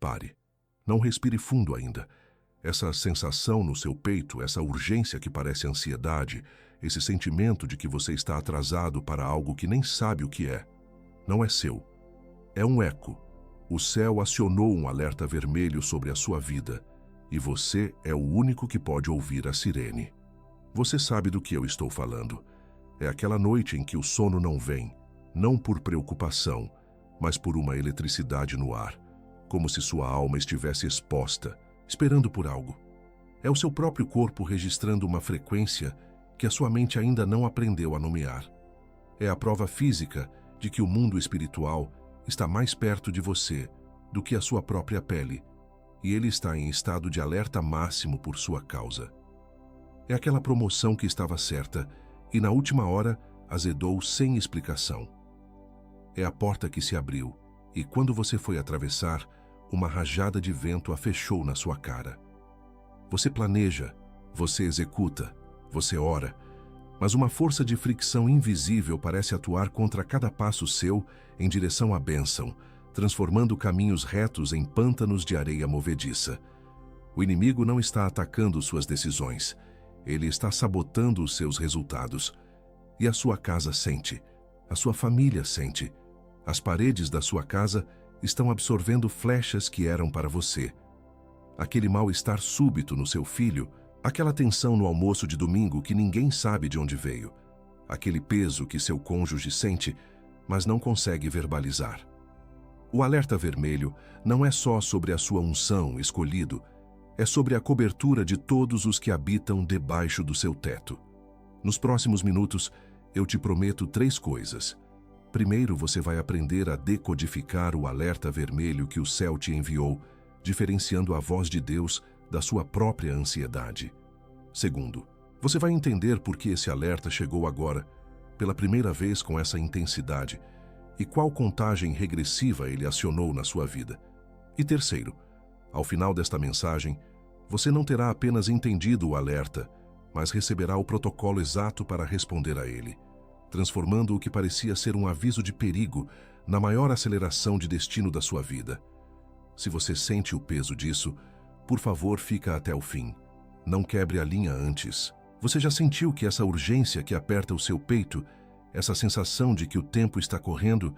Pare. Não respire fundo ainda. Essa sensação no seu peito, essa urgência que parece ansiedade, esse sentimento de que você está atrasado para algo que nem sabe o que é, não é seu. É um eco. O céu acionou um alerta vermelho sobre a sua vida e você é o único que pode ouvir a sirene. Você sabe do que eu estou falando. É aquela noite em que o sono não vem, não por preocupação, mas por uma eletricidade no ar, como se sua alma estivesse exposta, esperando por algo. É o seu próprio corpo registrando uma frequência que a sua mente ainda não aprendeu a nomear. É a prova física de que o mundo espiritual está mais perto de você do que a sua própria pele, e ele está em estado de alerta máximo por sua causa. É aquela promoção que estava certa e na última hora azedou sem explicação. É a porta que se abriu e quando você foi atravessar, uma rajada de vento a fechou na sua cara. Você planeja, você executa, você ora, mas uma força de fricção invisível parece atuar contra cada passo seu em direção à bênção, transformando caminhos retos em pântanos de areia movediça. O inimigo não está atacando suas decisões, ele está sabotando os seus resultados. E a sua casa sente, a sua família sente. As paredes da sua casa estão absorvendo flechas que eram para você. Aquele mal-estar súbito no seu filho, aquela tensão no almoço de domingo que ninguém sabe de onde veio, aquele peso que seu cônjuge sente, mas não consegue verbalizar. O alerta vermelho não é só sobre a sua unção, escolhido, é sobre a cobertura de todos os que habitam debaixo do seu teto. Nos próximos minutos, eu te prometo 3 coisas. Primeiro, você vai aprender a decodificar o alerta vermelho que o céu te enviou, diferenciando a voz de Deus da sua própria ansiedade. Segundo, você vai entender por que esse alerta chegou agora, pela primeira vez com essa intensidade, e qual contagem regressiva ele acionou na sua vida. E terceiro, ao final desta mensagem, você não terá apenas entendido o alerta, mas receberá o protocolo exato para responder a ele, transformando o que parecia ser um aviso de perigo na maior aceleração de destino da sua vida. Se você sente o peso disso, por favor, fica até o fim. Não quebre a linha antes. Você já sentiu que essa urgência que aperta o seu peito, essa sensação de que o tempo está correndo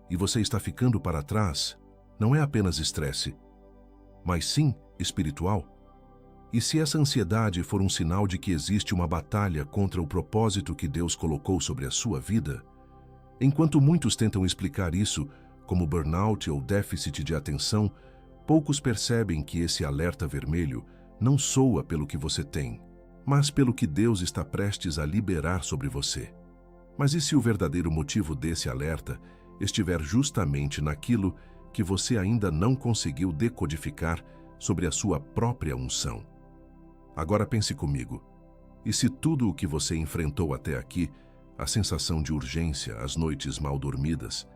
e você está ficando para trás, não é apenas estresse, mas sim espiritual? E se essa ansiedade for um sinal de que existe uma batalha contra o propósito que Deus colocou sobre a sua vida? Enquanto muitos tentam explicar isso como burnout ou déficit de atenção, poucos percebem que esse alerta vermelho não soa pelo que você tem, mas pelo que Deus está prestes a liberar sobre você. Mas e se o verdadeiro motivo desse alerta estiver justamente naquilo que você ainda não conseguiu decodificar sobre a sua própria unção? Agora pense comigo. E se tudo o que você enfrentou até aqui, a sensação de urgência, as noites mal dormidas,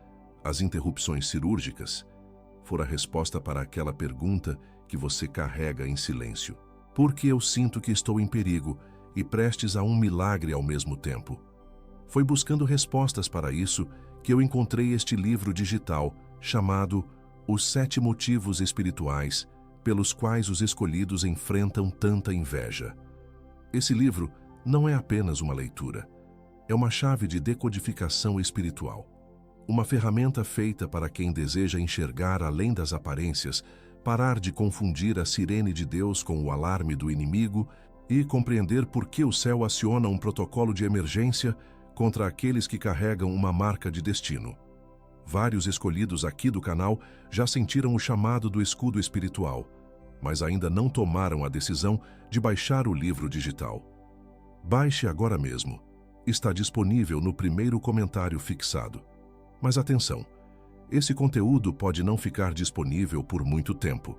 as interrupções cirúrgicas, for a resposta para aquela pergunta que você carrega em silêncio? Por que eu sinto que estou em perigo e prestes a um milagre ao mesmo tempo? Foi buscando respostas para isso que eu encontrei este livro digital chamado Os 7 Motivos Espirituais pelos quais os escolhidos enfrentam tanta inveja. Esse livro não é apenas uma leitura, é uma chave de decodificação espiritual. Uma ferramenta feita para quem deseja enxergar além das aparências, parar de confundir a sirene de Deus com o alarme do inimigo e compreender por que o céu aciona um protocolo de emergência contra aqueles que carregam uma marca de destino. Vários escolhidos aqui do canal já sentiram o chamado do escudo espiritual, mas ainda não tomaram a decisão de baixar o livro digital. Baixe agora mesmo. Está disponível no primeiro comentário fixado. Mas atenção, esse conteúdo pode não ficar disponível por muito tempo.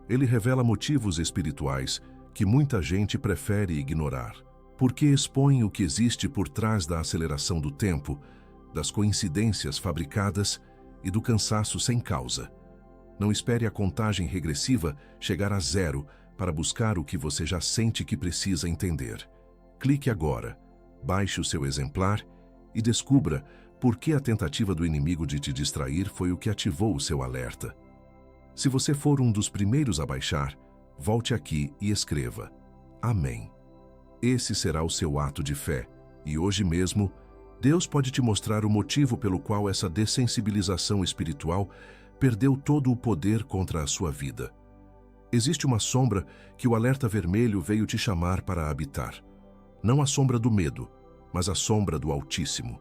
Ele revela motivos espirituais que muita gente prefere ignorar, porque expõe o que existe por trás da aceleração do tempo, das coincidências fabricadas e do cansaço sem causa. Não espere a contagem regressiva chegar a 0 para buscar o que você já sente que precisa entender. Clique agora, baixe o seu exemplar e descubra por que a tentativa do inimigo de te distrair foi o que ativou o seu alerta. Se você for um dos primeiros a baixar, volte aqui e escreva: Amém. Esse será o seu ato de fé, e hoje mesmo, Deus pode te mostrar o motivo pelo qual essa dessensibilização espiritual perdeu todo o poder contra a sua vida. Existe uma sombra que o alerta vermelho veio te chamar para habitar. Não a sombra do medo, mas a sombra do Altíssimo.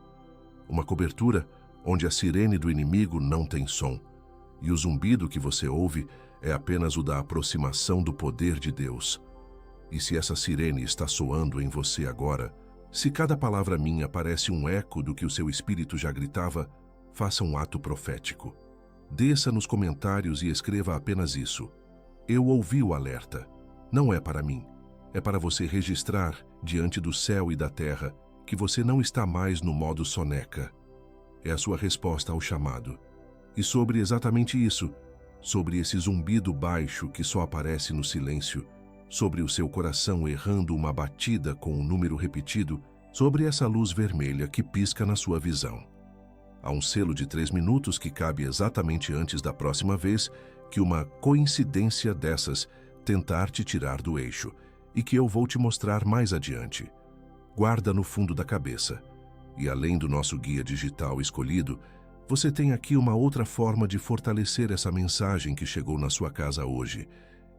Uma cobertura onde a sirene do inimigo não tem som, e o zumbido que você ouve é apenas o da aproximação do poder de Deus. E se essa sirene está soando em você agora, se cada palavra minha parece um eco do que o seu espírito já gritava, faça um ato profético. Desça nos comentários e escreva apenas isso: Eu ouvi o alerta. Não é para mim. É para você registrar, diante do céu e da terra, que você não está mais no modo soneca. É a sua resposta ao chamado. E sobre exatamente isso, sobre esse zumbido baixo que só aparece no silêncio, sobre o seu coração errando uma batida com um número repetido, sobre essa luz vermelha que pisca na sua visão. Há um selo de 3 minutos que cabe exatamente antes da próxima vez que uma coincidência dessas tentar te tirar do eixo, e que eu vou te mostrar mais adiante. Guarda no fundo da cabeça. E além do nosso guia digital escolhido, você tem aqui uma outra forma de fortalecer essa mensagem que chegou na sua casa hoje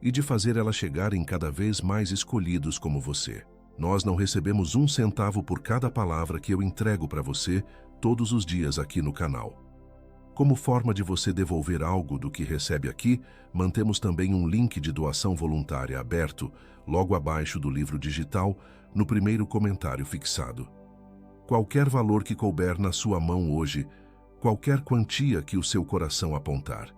e de fazer ela chegar em cada vez mais escolhidos como você. Nós não recebemos 1 centavo por cada palavra que eu entrego para você todos os dias aqui no canal. Como forma de você devolver algo do que recebe aqui, mantemos também um link de doação voluntária aberto, logo abaixo do livro digital, no primeiro comentário fixado. Qualquer valor que couber na sua mão hoje, qualquer quantia que o seu coração apontar.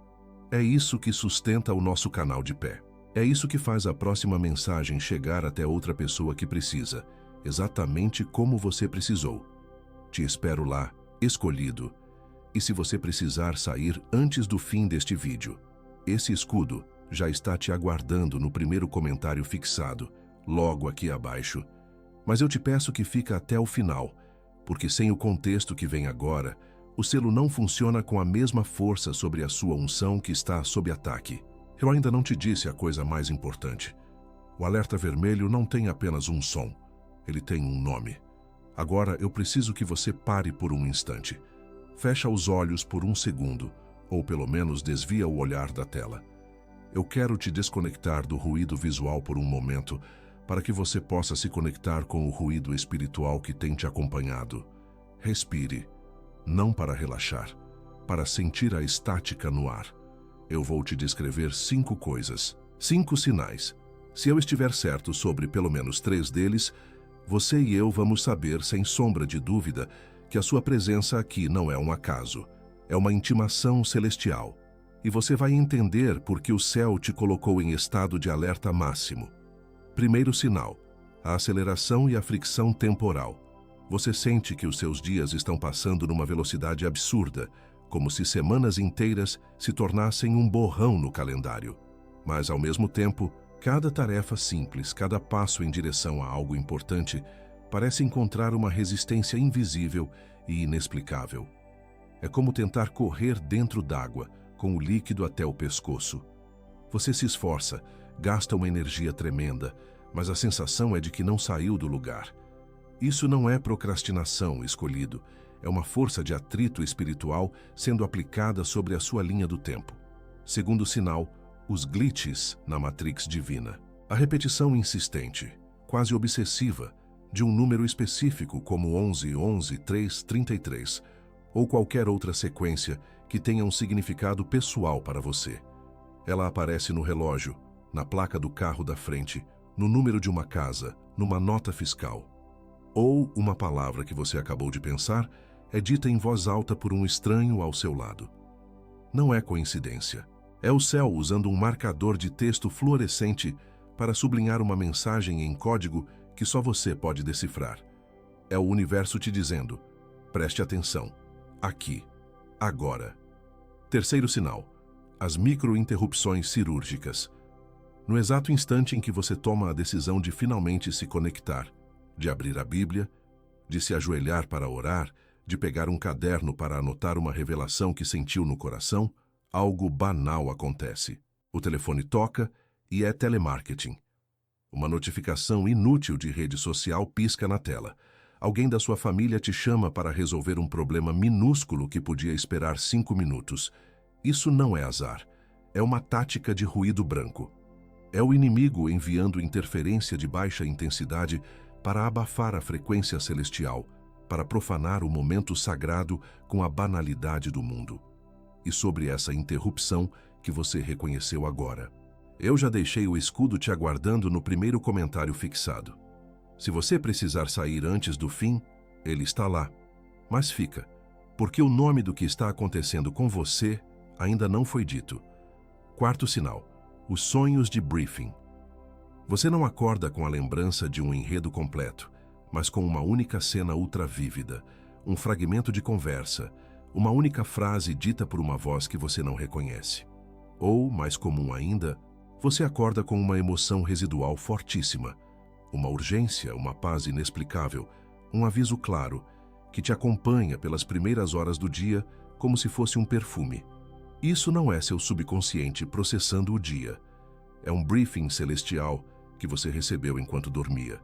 É isso que sustenta o nosso canal de pé. É isso que faz a próxima mensagem chegar até outra pessoa que precisa, exatamente como você precisou. Te espero lá, escolhido. E se você precisar sair antes do fim deste vídeo, esse escudo já está te aguardando no primeiro comentário fixado, logo aqui abaixo. Mas eu te peço que fica até o final, porque sem o contexto que vem agora, o selo não funciona com a mesma força sobre a sua unção que está sob ataque. Eu ainda não te disse a coisa mais importante. O alerta vermelho não tem apenas um som, ele tem um nome. Agora eu preciso que você pare por um instante. Fecha os olhos por 1 segundo, ou pelo menos desvia o olhar da tela. Eu quero te desconectar do ruído visual por um momento, para que você possa se conectar com o ruído espiritual que tem te acompanhado. Respire, não para relaxar, para sentir a estática no ar. Eu vou te descrever 5 coisas, 5 sinais. Se eu estiver certo sobre pelo menos 3 deles, você e eu vamos saber sem sombra de dúvida que a sua presença aqui não é um acaso, é uma intimação celestial. E você vai entender por que o céu te colocou em estado de alerta máximo. Primeiro sinal, a aceleração e a fricção temporal. Você sente que os seus dias estão passando numa velocidade absurda, como se semanas inteiras se tornassem um borrão no calendário. Mas, ao mesmo tempo, cada tarefa simples, cada passo em direção a algo importante, parece encontrar uma resistência invisível e inexplicável. É como tentar correr dentro d'água, com o líquido até o pescoço. Você se esforça, gasta uma energia tremenda, mas a sensação é de que não saiu do lugar. Isso não é procrastinação, escolhido. É uma força de atrito espiritual sendo aplicada sobre a sua linha do tempo. Segundo sinal, os glitches na matrix divina. A repetição insistente, quase obsessiva, de um número específico como 11, 11, 3, 33, ou qualquer outra sequência que tenha um significado pessoal para você. Ela aparece no relógio, na placa do carro da frente, no número de uma casa, numa nota fiscal. Ou uma palavra que você acabou de pensar é dita em voz alta por um estranho ao seu lado. Não é coincidência. É o céu usando um marcador de texto fluorescente para sublinhar uma mensagem em código que só você pode decifrar. É o universo te dizendo: preste atenção, aqui, agora. Terceiro sinal, as microinterrupções cirúrgicas. No exato instante em que você toma a decisão de finalmente se conectar, de abrir a Bíblia, de se ajoelhar para orar, de pegar um caderno para anotar uma revelação que sentiu no coração, algo banal acontece. O telefone toca e é telemarketing. Uma notificação inútil de rede social pisca na tela. Alguém da sua família te chama para resolver um problema minúsculo que podia esperar 5 minutos. Isso não é azar. É uma tática de ruído branco. É o inimigo enviando interferência de baixa intensidade para abafar a frequência celestial, para profanar o momento sagrado com a banalidade do mundo. E sobre essa interrupção que você reconheceu agora. Eu já deixei o escudo te aguardando no primeiro comentário fixado. Se você precisar sair antes do fim, ele está lá. Mas fica, porque o nome do que está acontecendo com você ainda não foi dito. Quarto sinal: os sonhos de briefing. Você não acorda com a lembrança de um enredo completo, mas com uma única cena ultravívida, um fragmento de conversa, uma única frase dita por uma voz que você não reconhece. Ou, mais comum ainda, você acorda com uma emoção residual fortíssima, uma urgência, uma paz inexplicável, um aviso claro, que te acompanha pelas primeiras horas do dia como se fosse um perfume. Isso não é seu subconsciente processando o dia. É um briefing celestial que você recebeu enquanto dormia.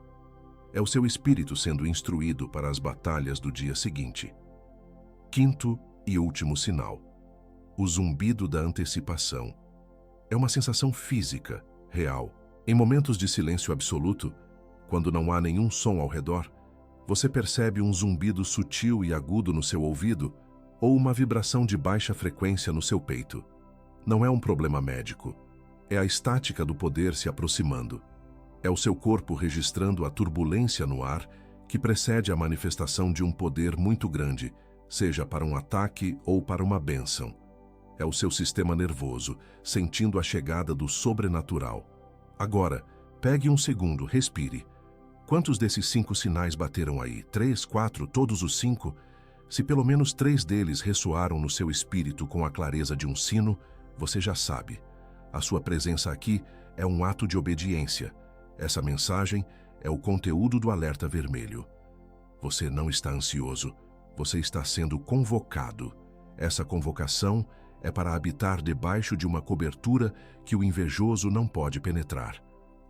É o seu espírito sendo instruído para as batalhas do dia seguinte. Quinto e último sinal: o zumbido da antecipação. É uma sensação física, real. Em momentos de silêncio absoluto, quando não há nenhum som ao redor, você percebe um zumbido sutil e agudo no seu ouvido ou uma vibração de baixa frequência no seu peito. Não é um problema médico. É a estática do poder se aproximando. É o seu corpo registrando a turbulência no ar que precede a manifestação de um poder muito grande, seja para um ataque ou para uma bênção. É o seu sistema nervoso, sentindo a chegada do sobrenatural. Agora, pegue um segundo, respire. Quantos desses 5 sinais bateram aí? 3, 4, todos os 5? Se pelo menos 3 deles ressoaram no seu espírito com a clareza de um sino, você já sabe. A sua presença aqui é um ato de obediência. Essa mensagem é o conteúdo do alerta vermelho. Você não está ansioso. Você está sendo convocado. Essa convocação é para habitar debaixo de uma cobertura que o invejoso não pode penetrar.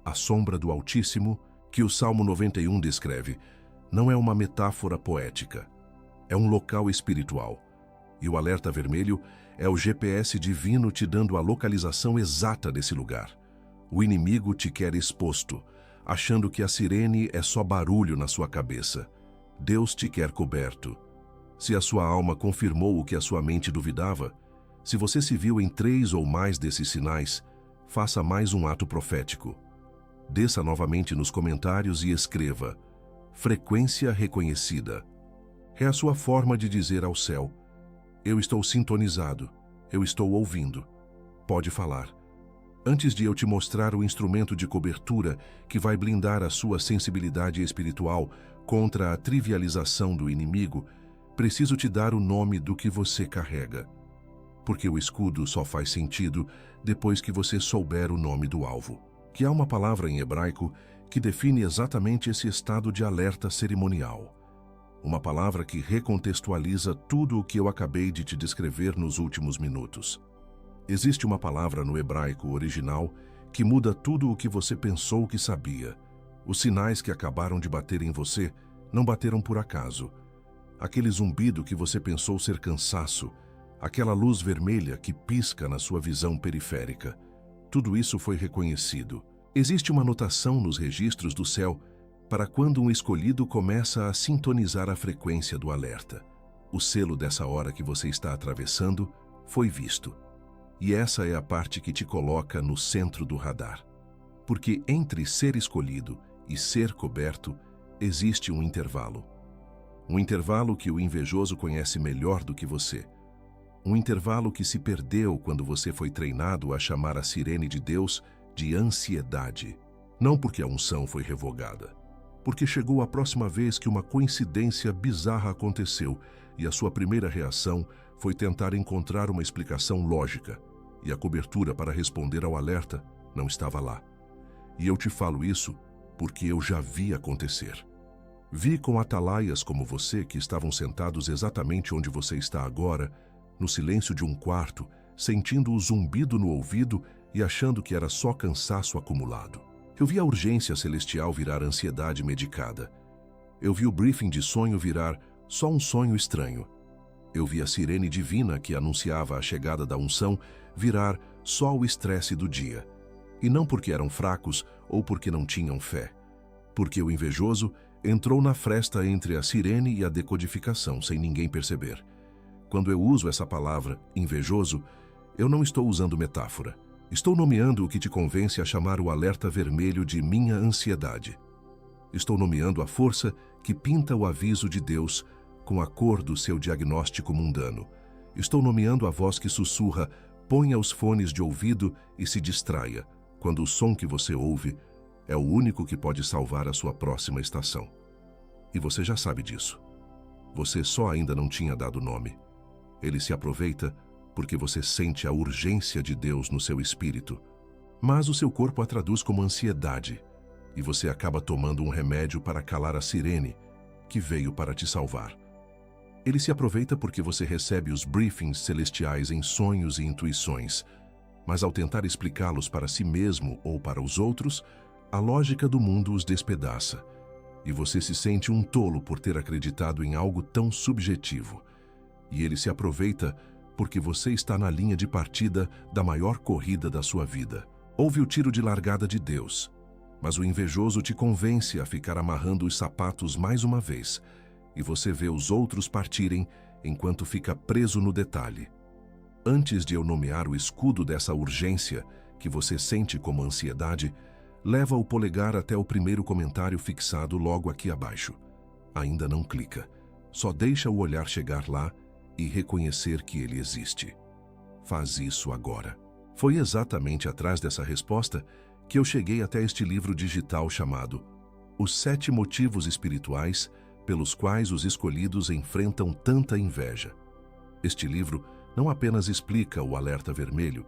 A sombra do Altíssimo, que o Salmo 91 descreve, não é uma metáfora poética. É um local espiritual. E o alerta vermelho é o GPS divino te dando a localização exata desse lugar. O inimigo te quer exposto, achando que a sirene é só barulho na sua cabeça. Deus te quer coberto. Se a sua alma confirmou o que a sua mente duvidava, se você se viu em 3 ou mais desses sinais, faça mais um ato profético. Desça novamente nos comentários e escreva: frequência reconhecida. É a sua forma de dizer ao céu: eu estou sintonizado, eu estou ouvindo. Pode falar. Antes de eu te mostrar o instrumento de cobertura que vai blindar a sua sensibilidade espiritual contra a trivialização do inimigo, preciso te dar o nome do que você carrega. Porque o escudo só faz sentido depois que você souber o nome do alvo, que é uma palavra em hebraico que define exatamente esse estado de alerta cerimonial. Uma palavra que recontextualiza tudo o que eu acabei de te descrever nos últimos minutos. Existe uma palavra no hebraico original que muda tudo o que você pensou que sabia. Os sinais que acabaram de bater em você não bateram por acaso. Aquele zumbido que você pensou ser cansaço, aquela luz vermelha que pisca na sua visão periférica. Tudo isso foi reconhecido. Existe uma anotação nos registros do céu para quando um escolhido começa a sintonizar a frequência do alerta. O selo dessa hora que você está atravessando foi visto. E essa é a parte que te coloca no centro do radar. Porque entre ser escolhido e ser coberto, existe um intervalo. Um intervalo que o invejoso conhece melhor do que você. Um intervalo que se perdeu quando você foi treinado a chamar a sirene de Deus de ansiedade. Não porque a unção foi revogada, porque chegou a próxima vez que uma coincidência bizarra aconteceu e a sua primeira reação foi tentar encontrar uma explicação lógica, e a cobertura para responder ao alerta não estava lá. E eu te falo isso porque eu já vi acontecer. Vi com atalaias como você que estavam sentados exatamente onde você está agora, no silêncio de um quarto, sentindo o zumbido no ouvido e achando que era só cansaço acumulado. Eu vi a urgência celestial virar ansiedade medicada. Eu vi o briefing de sonho virar só um sonho estranho. Eu vi a sirene divina que anunciava a chegada da unção virar só o estresse do dia. E não porque eram fracos ou porque não tinham fé. Porque o invejoso entrou na fresta entre a sirene e a decodificação sem ninguém perceber. Quando eu uso essa palavra, invejoso, eu não estou usando metáfora. Estou nomeando o que te convence a chamar o alerta vermelho de minha ansiedade. Estou nomeando a força que pinta o aviso de Deus com a cor do seu diagnóstico mundano. Estou nomeando a voz que sussurra, ponha os fones de ouvido e se distraia, quando o som que você ouve é o único que pode salvar a sua próxima estação. E você já sabe disso. Você só ainda não tinha dado nome. Ele se aproveita porque você sente a urgência de Deus no seu espírito, mas o seu corpo a traduz como ansiedade, e você acaba tomando um remédio para calar a sirene que veio para te salvar. Ele se aproveita porque você recebe os briefings celestiais em sonhos e intuições, mas ao tentar explicá-los para si mesmo ou para os outros, a lógica do mundo os despedaça, e você se sente um tolo por ter acreditado em algo tão subjetivo. E ele se aproveita porque você está na linha de partida da maior corrida da sua vida. Houve o tiro de largada de Deus, mas o invejoso te convence a ficar amarrando os sapatos mais uma vez, e você vê os outros partirem enquanto fica preso no detalhe. Antes de eu nomear o escudo dessa urgência que você sente como ansiedade, leva o polegar até o primeiro comentário fixado logo aqui abaixo. Ainda não clica, só deixa o olhar chegar lá e reconhecer que ele existe. Faz isso agora. Foi exatamente atrás dessa resposta que eu cheguei até este livro digital chamado Os 7 Motivos Espirituais pelos quais os escolhidos enfrentam tanta inveja. Este livro não apenas explica o alerta vermelho,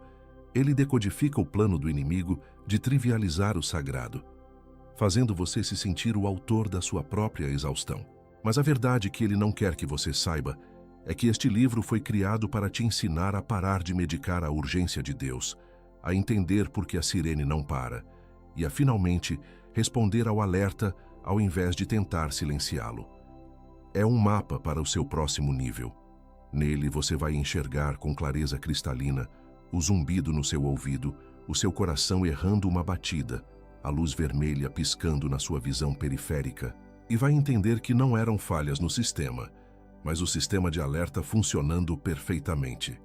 ele decodifica o plano do inimigo de trivializar o sagrado, fazendo você se sentir o autor da sua própria exaustão. Mas a verdade que ele não quer que você saiba é que este livro foi criado para te ensinar a parar de medicar a urgência de Deus, a entender por que a sirene não para, e a finalmente responder ao alerta ao invés de tentar silenciá-lo. É um mapa para o seu próximo nível. Nele você vai enxergar com clareza cristalina o zumbido no seu ouvido, o seu coração errando uma batida, a luz vermelha piscando na sua visão periférica, e vai entender que não eram falhas no sistema, mas o sistema de alerta funcionando perfeitamente.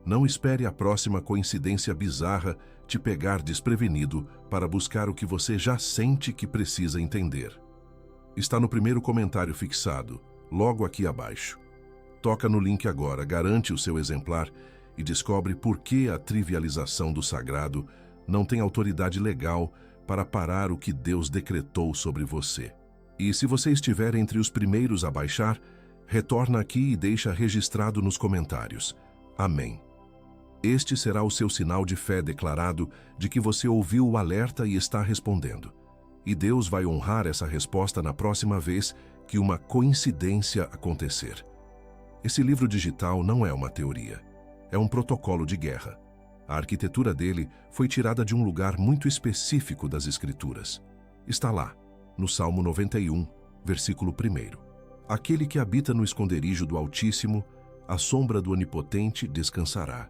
Não espere a próxima coincidência bizarra te pegar desprevenido para buscar o que você já sente que precisa entender. Está no primeiro comentário fixado, logo aqui abaixo. Toca no link agora, garante o seu exemplar e descobre por que a trivialização do sagrado não tem autoridade legal para parar o que Deus decretou sobre você. E se você estiver entre os primeiros a baixar, retorna aqui e deixa registrado nos comentários. Amém. Este será o seu sinal de fé declarado de que você ouviu o alerta e está respondendo. E Deus vai honrar essa resposta na próxima vez que uma coincidência acontecer. Esse livro digital não é uma teoria, é um protocolo de guerra. A arquitetura dele foi tirada de um lugar muito específico das Escrituras. Está lá, no Salmo 91, versículo 1. Aquele que habita no esconderijo do Altíssimo, à sombra do Onipotente descansará.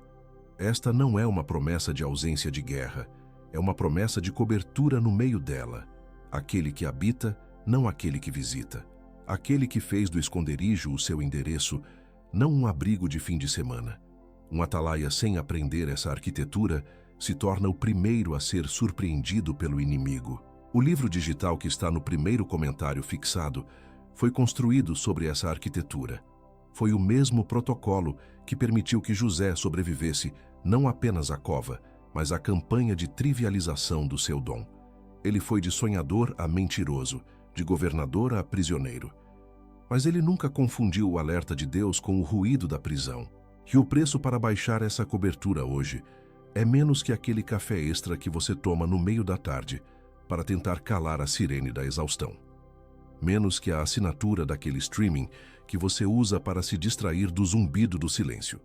Esta não é uma promessa de ausência de guerra, é uma promessa de cobertura no meio dela. Aquele que habita, não aquele que visita. Aquele que fez do esconderijo o seu endereço, não um abrigo de fim de semana. Um atalaia sem aprender essa arquitetura se torna o primeiro a ser surpreendido pelo inimigo. O livro digital que está no primeiro comentário fixado foi construído sobre essa arquitetura. Foi o mesmo protocolo que permitiu que José sobrevivesse não apenas à cova, mas à campanha de trivialização do seu dom. Ele foi de sonhador a mentiroso, de governador a prisioneiro. Mas ele nunca confundiu o alerta de Deus com o ruído da prisão. E o preço para baixar essa cobertura hoje é menos que aquele café extra que você toma no meio da tarde para tentar calar a sirene da exaustão. Menos que a assinatura daquele streaming que você usa para se distrair do zumbido do silêncio.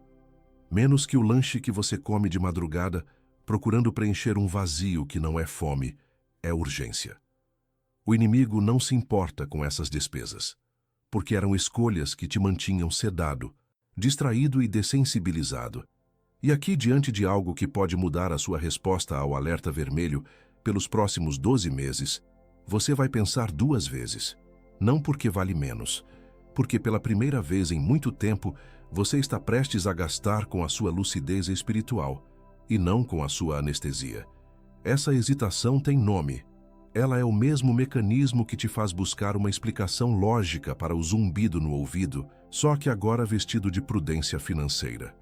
menos que o lanche que você come de madrugada, procurando preencher um vazio que não é fome, é urgência. O inimigo não se importa com essas despesas, porque eram escolhas que te mantinham sedado, distraído e dessensibilizado. E aqui, diante de algo que pode mudar a sua resposta ao alerta vermelho pelos próximos 12 meses, você vai pensar 2 vezes. Não porque vale menos, porque pela primeira vez em muito tempo você está prestes a gastar com a sua lucidez espiritual e não com a sua anestesia. Essa hesitação tem nome. Ela é o mesmo mecanismo que te faz buscar uma explicação lógica para o zumbido no ouvido, só que agora vestido de prudência financeira.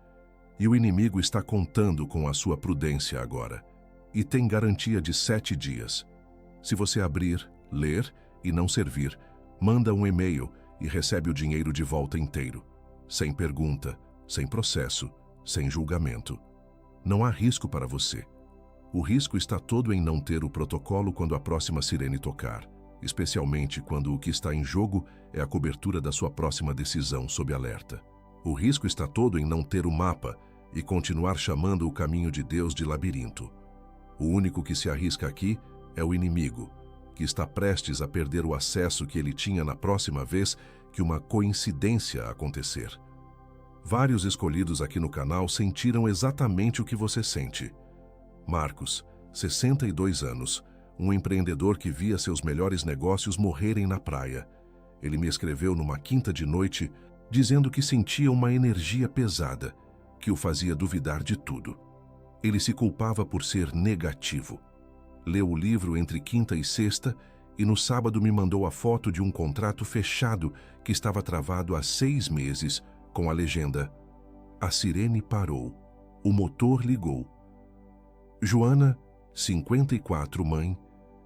E o inimigo está contando com a sua prudência agora. E tem garantia de 7 dias. Se você abrir, ler e não servir, manda um e-mail e recebe o dinheiro de volta inteiro. Sem pergunta, sem processo, sem julgamento. Não há risco para você. O risco está todo em não ter o protocolo quando a próxima sirene tocar, especialmente quando o que está em jogo é a cobertura da sua próxima decisão sob alerta. O risco está todo em não ter o mapa e continuar chamando o caminho de Deus de labirinto. O único que se arrisca aqui é o inimigo, que está prestes a perder o acesso que ele tinha na próxima vez que uma coincidência acontecer. Vários escolhidos aqui no canal sentiram exatamente o que você sente. Marcos, 62 anos, um empreendedor que via seus melhores negócios morrerem na praia. Ele me escreveu numa quinta de noite, dizendo que sentia uma energia pesada, que o fazia duvidar de tudo. Ele se culpava por ser negativo. Leu o livro entre quinta e sexta e no sábado me mandou a foto de um contrato fechado que estava travado há 6 meses, com a legenda: "A sirene parou, o motor ligou." Joana, 54, mãe,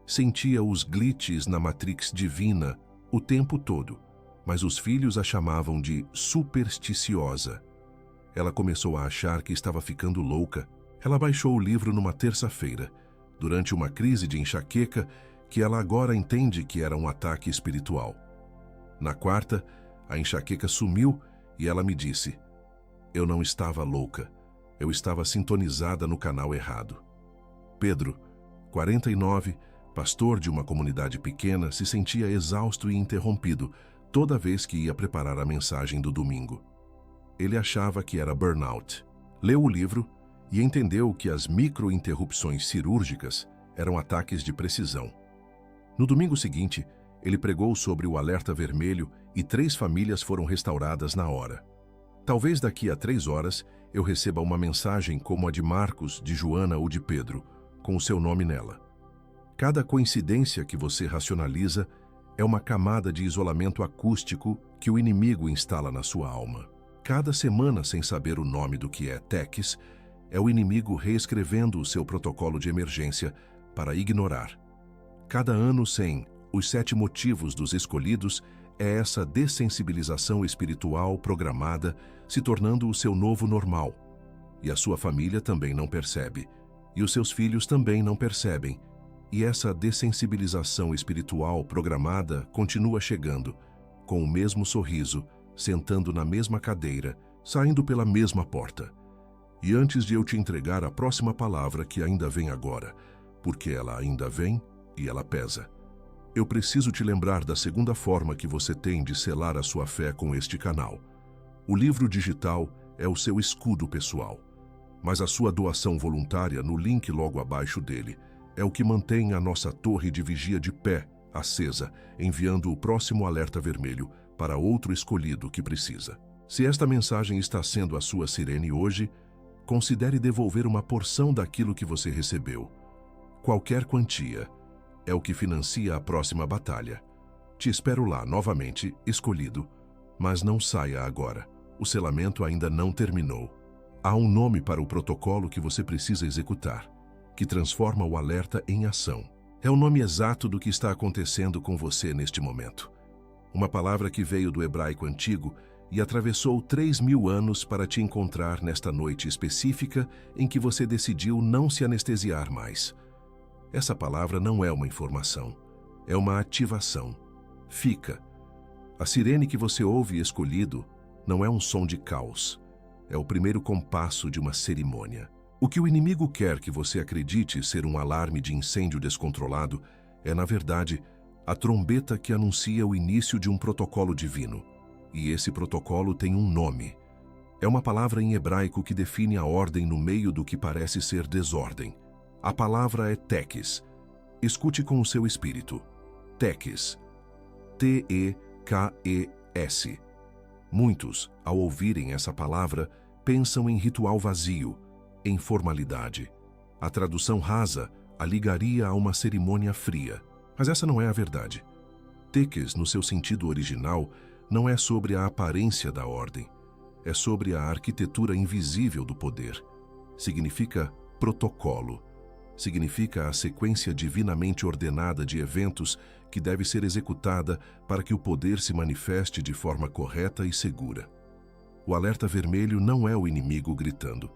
sentia os glitches na Matrix divina o tempo todo, mas os filhos a chamavam de supersticiosa. Ela começou a achar que estava ficando louca. Ela baixou o livro numa terça-feira, durante uma crise de enxaqueca que ela agora entende que era um ataque espiritual. Na quarta, a enxaqueca sumiu e ela me disse: "Eu não estava louca, eu estava sintonizada no canal errado." Pedro, 49, pastor de uma comunidade pequena, se sentia exausto e interrompido toda vez que ia preparar a mensagem do domingo. Ele achava que era burnout. Leu o livro e entendeu que as micro-interrupções cirúrgicas eram ataques de precisão. No domingo seguinte, ele pregou sobre o alerta vermelho e 3 famílias foram restauradas na hora. Talvez daqui a 3 horas eu receba uma mensagem como a de Marcos, de Joana ou de Pedro, com o seu nome nela. Cada coincidência que você racionaliza é uma camada de isolamento acústico que o inimigo instala na sua alma. Cada semana sem saber o nome do que é TECs, é o inimigo reescrevendo o seu protocolo de emergência para ignorar. Cada ano sem os 7 motivos dos escolhidos é essa dessensibilização espiritual programada se tornando o seu novo normal. E a sua família também não percebe. E os seus filhos também não percebem. E essa dessensibilização espiritual programada continua chegando, com o mesmo sorriso, sentando na mesma cadeira, saindo pela mesma porta. E antes de eu te entregar a próxima palavra que ainda vem agora, porque ela ainda vem e ela pesa, eu preciso te lembrar da segunda forma que você tem de selar a sua fé com este canal. O livro digital é o seu escudo pessoal, mas a sua doação voluntária no link logo abaixo dele é o que mantém a nossa torre de vigia de pé, acesa, enviando o próximo alerta vermelho para outro escolhido que precisa. Se esta mensagem está sendo a sua sirene hoje, considere devolver uma porção daquilo que você recebeu. Qualquer quantia é o que financia a próxima batalha. Te espero lá novamente, escolhido, mas não saia agora. O selamento ainda não terminou. Há um nome para o protocolo que você precisa executar, que transforma o alerta em ação. É o nome exato do que está acontecendo com você neste momento. Uma palavra que veio do hebraico antigo e atravessou 3.000 anos para te encontrar nesta noite específica em que você decidiu não se anestesiar mais. Essa palavra não é uma informação, é uma ativação. Fica. A sirene que você ouve escolhido não é um som de caos. É o primeiro compasso de uma cerimônia. O que o inimigo quer que você acredite ser um alarme de incêndio descontrolado é, na verdade, a trombeta que anuncia o início de um protocolo divino. E esse protocolo tem um nome. É uma palavra em hebraico que define a ordem no meio do que parece ser desordem. A palavra é Tekes. Escute com o seu espírito. Tekes. T-E-K-E-S. Muitos, ao ouvirem essa palavra, pensam em ritual vazio, em formalidade. A tradução rasa a ligaria a uma cerimônia fria. Mas essa não é a verdade. Tekes, no seu sentido original, não é sobre a aparência da ordem. É sobre a arquitetura invisível do poder. Significa protocolo. Significa a sequência divinamente ordenada de eventos que deve ser executada para que o poder se manifeste de forma correta e segura. O alerta vermelho não é o inimigo gritando.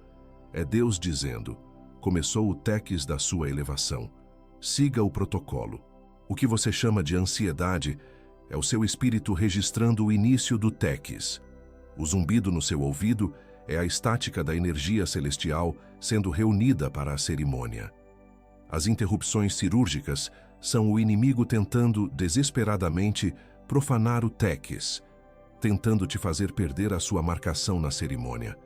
É Deus dizendo: começou o Tekes da sua elevação. Siga o protocolo. O que você chama de ansiedade é o seu espírito registrando o início do Tekes. O zumbido no seu ouvido é a estática da energia celestial sendo reunida para a cerimônia. As interrupções cirúrgicas são o inimigo tentando, desesperadamente, profanar o Tekes, tentando te fazer perder a sua marcação na cerimônia.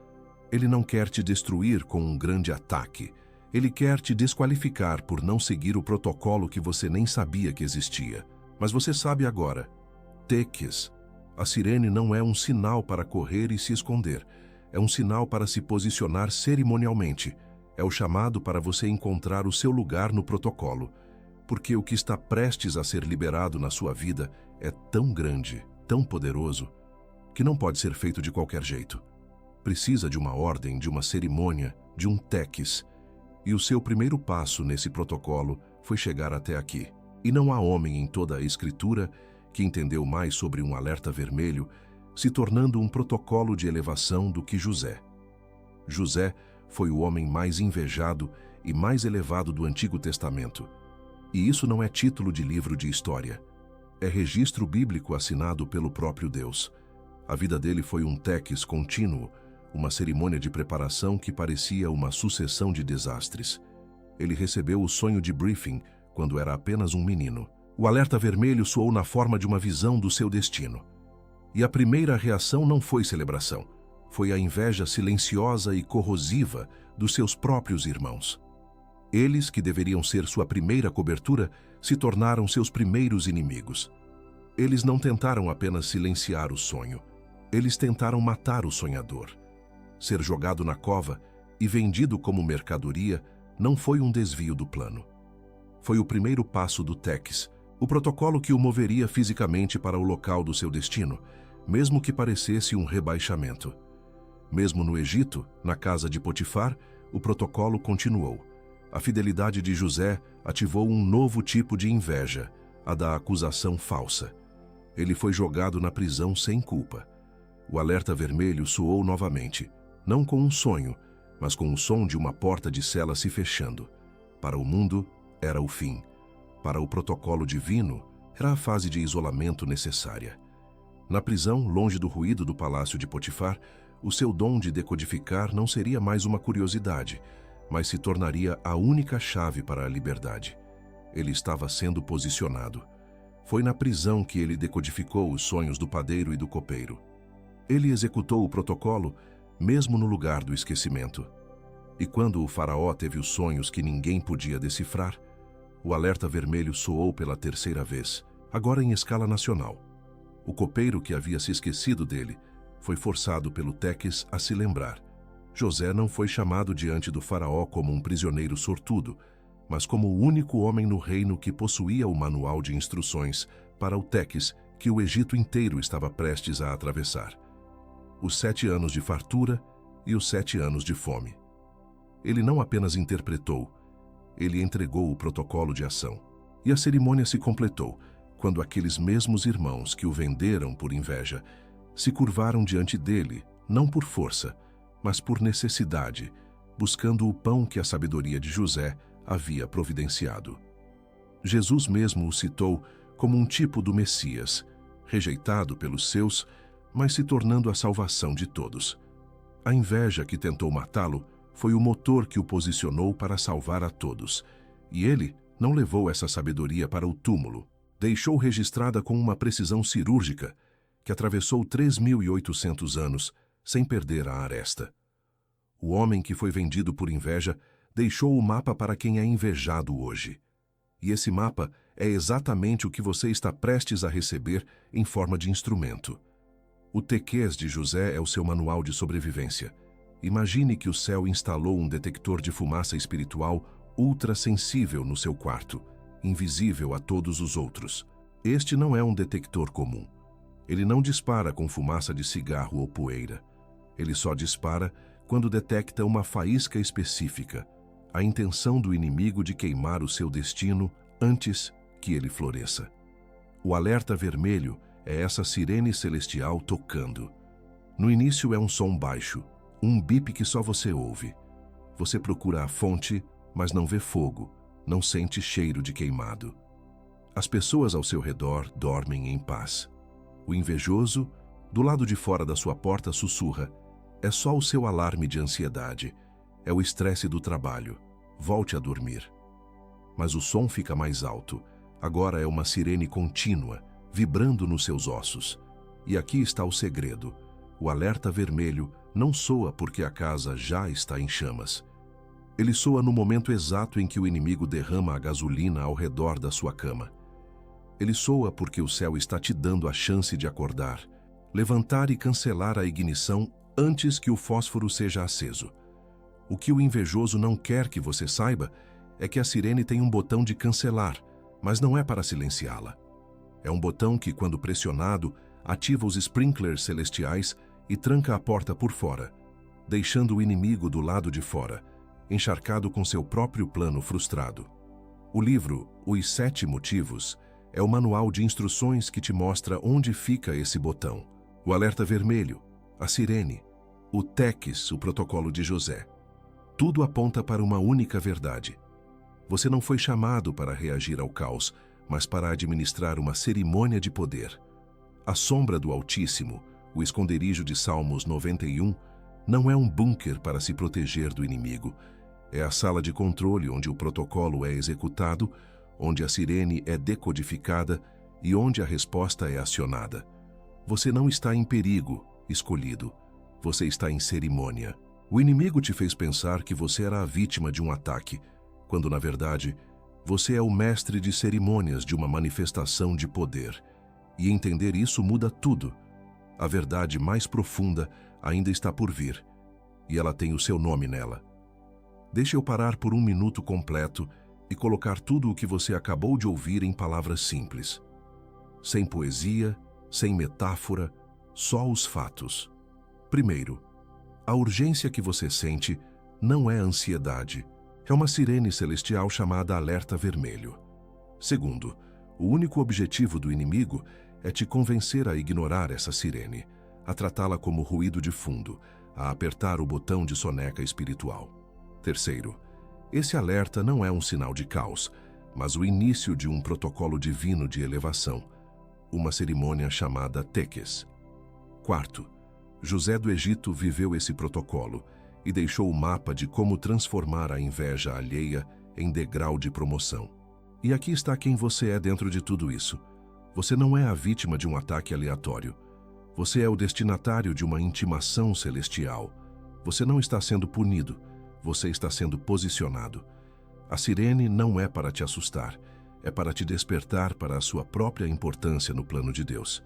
Ele não quer te destruir com um grande ataque. Ele quer te desqualificar por não seguir o protocolo que você nem sabia que existia. Mas você sabe agora. Tekes. A sirene não é um sinal para correr e se esconder. É um sinal para se posicionar cerimonialmente. É o chamado para você encontrar o seu lugar no protocolo. Porque o que está prestes a ser liberado na sua vida é tão grande, tão poderoso, que não pode ser feito de qualquer jeito. Precisa de uma ordem, de uma cerimônia, de um Tekes. E o seu primeiro passo nesse protocolo foi chegar até aqui. E não há homem em toda a Escritura que entendeu mais sobre um alerta vermelho, se tornando um protocolo de elevação do que José. José foi o homem mais invejado e mais elevado do Antigo Testamento. E isso não é título de livro de história. É registro bíblico assinado pelo próprio Deus. A vida dele foi um Tekes contínuo, uma cerimônia de preparação que parecia uma sucessão de desastres. Ele recebeu o sonho de briefing quando era apenas um menino. O alerta vermelho soou na forma de uma visão do seu destino. E a primeira reação não foi celebração. Foi a inveja silenciosa e corrosiva dos seus próprios irmãos. Eles, que deveriam ser sua primeira cobertura, se tornaram seus primeiros inimigos. Eles não tentaram apenas silenciar o sonho. Eles tentaram matar o sonhador. Ser jogado na cova e vendido como mercadoria não foi um desvio do plano. Foi o primeiro passo do Tekes, o protocolo que o moveria fisicamente para o local do seu destino, mesmo que parecesse um rebaixamento. Mesmo no Egito, na casa de Potifar, o protocolo continuou. A fidelidade de José ativou um novo tipo de inveja, a da acusação falsa. Ele foi jogado na prisão sem culpa. O alerta vermelho soou novamente, não com um sonho, mas com o som de uma porta de cela se fechando. Para o mundo, era o fim. Para o protocolo divino, era a fase de isolamento necessária. Na prisão, longe do ruído do palácio de Potifar, o seu dom de decodificar não seria mais uma curiosidade, mas se tornaria a única chave para a liberdade. Ele estava sendo posicionado. Foi na prisão que ele decodificou os sonhos do padeiro e do copeiro. Ele executou o protocolo, mesmo no lugar do esquecimento. E quando o faraó teve os sonhos que ninguém podia decifrar, o alerta vermelho soou pela terceira vez, agora em escala nacional. O copeiro que havia se esquecido dele foi forçado pelo Tekes a se lembrar. José não foi chamado diante do faraó como um prisioneiro sortudo, mas como o único homem no reino que possuía o manual de instruções para o Tekes que o Egito inteiro estava prestes a atravessar. Os 7 anos de fartura e os 7 anos de fome. Ele não apenas interpretou, ele entregou o protocolo de ação. E a cerimônia se completou, quando aqueles mesmos irmãos que o venderam por inveja se curvaram diante dele, não por força, mas por necessidade, buscando o pão que a sabedoria de José havia providenciado. Jesus mesmo o citou como um tipo do Messias, rejeitado pelos seus, mas se tornando a salvação de todos. A inveja que tentou matá-lo foi o motor que o posicionou para salvar a todos. E ele não levou essa sabedoria para o túmulo. Deixou registrada com uma precisão cirúrgica que atravessou 3.800 anos sem perder a aresta. O homem que foi vendido por inveja deixou o mapa para quem é invejado hoje. E esse mapa é exatamente o que você está prestes a receber em forma de instrumento. O Teques de José é o seu manual de sobrevivência. Imagine que o céu instalou um detector de fumaça espiritual ultrassensível no seu quarto, invisível a todos os outros. Este não é um detector comum. Ele não dispara com fumaça de cigarro ou poeira. Ele só dispara quando detecta uma faísca específica, a intenção do inimigo de queimar o seu destino antes que ele floresça. O alerta vermelho é essa sirene celestial tocando. No início é um som baixo, um bip que só você ouve. Você procura a fonte, mas não vê fogo, não sente cheiro de queimado. As pessoas ao seu redor dormem em paz. O invejoso, do lado de fora da sua porta, sussurra: é só o seu alarme de ansiedade, é o estresse do trabalho, volte a dormir. Mas o som fica mais alto, agora é uma sirene contínua, vibrando nos seus ossos. E aqui está o segredo: o alerta vermelho não soa porque a casa já está em chamas. Ele soa no momento exato em que o inimigo derrama a gasolina ao redor da sua cama. Ele soa porque o céu está te dando a chance de acordar, levantar e cancelar a ignição antes que o fósforo seja aceso. O que o invejoso não quer que você saiba é que a sirene tem um botão de cancelar, mas não é para silenciá-la. É um botão que, quando pressionado, ativa os sprinklers celestiais e tranca a porta por fora, deixando o inimigo do lado de fora, encharcado com seu próprio plano frustrado. O livro Os 7 Motivos é o manual de instruções que te mostra onde fica esse botão. O alerta vermelho, a sirene, o Teques, o protocolo de José. Tudo aponta para uma única verdade. Você não foi chamado para reagir ao caos, mas para administrar uma cerimônia de poder. A sombra do Altíssimo, o esconderijo de Salmos 91, não é um bunker para se proteger do inimigo. É a sala de controle onde o protocolo é executado, onde a sirene é decodificada e onde a resposta é acionada. Você não está em perigo, escolhido. Você está em cerimônia. O inimigo te fez pensar que você era a vítima de um ataque, quando, na verdade, você é o mestre de cerimônias de uma manifestação de poder. E entender isso muda tudo. A verdade mais profunda ainda está por vir, e ela tem o seu nome nela. Deixe eu parar por um minuto completo e colocar tudo o que você acabou de ouvir em palavras simples. Sem poesia, sem metáfora, só os fatos. Primeiro, a urgência que você sente não é ansiedade, é uma sirene celestial chamada alerta vermelho. Segundo, o único objetivo do inimigo é te convencer a ignorar essa sirene, a tratá-la como ruído de fundo, a apertar o botão de soneca espiritual. Terceiro, esse alerta não é um sinal de caos, mas o início de um protocolo divino de elevação, uma cerimônia chamada Teques. Quarto, José do Egito viveu esse protocolo e deixou o mapa de como transformar a inveja alheia em degrau de promoção. E aqui está quem você é dentro de tudo isso. Você não é a vítima de um ataque aleatório. Você é o destinatário de uma intimação celestial. Você não está sendo punido. Você está sendo posicionado. A sirene não é para te assustar, é para te despertar para a sua própria importância no plano de Deus.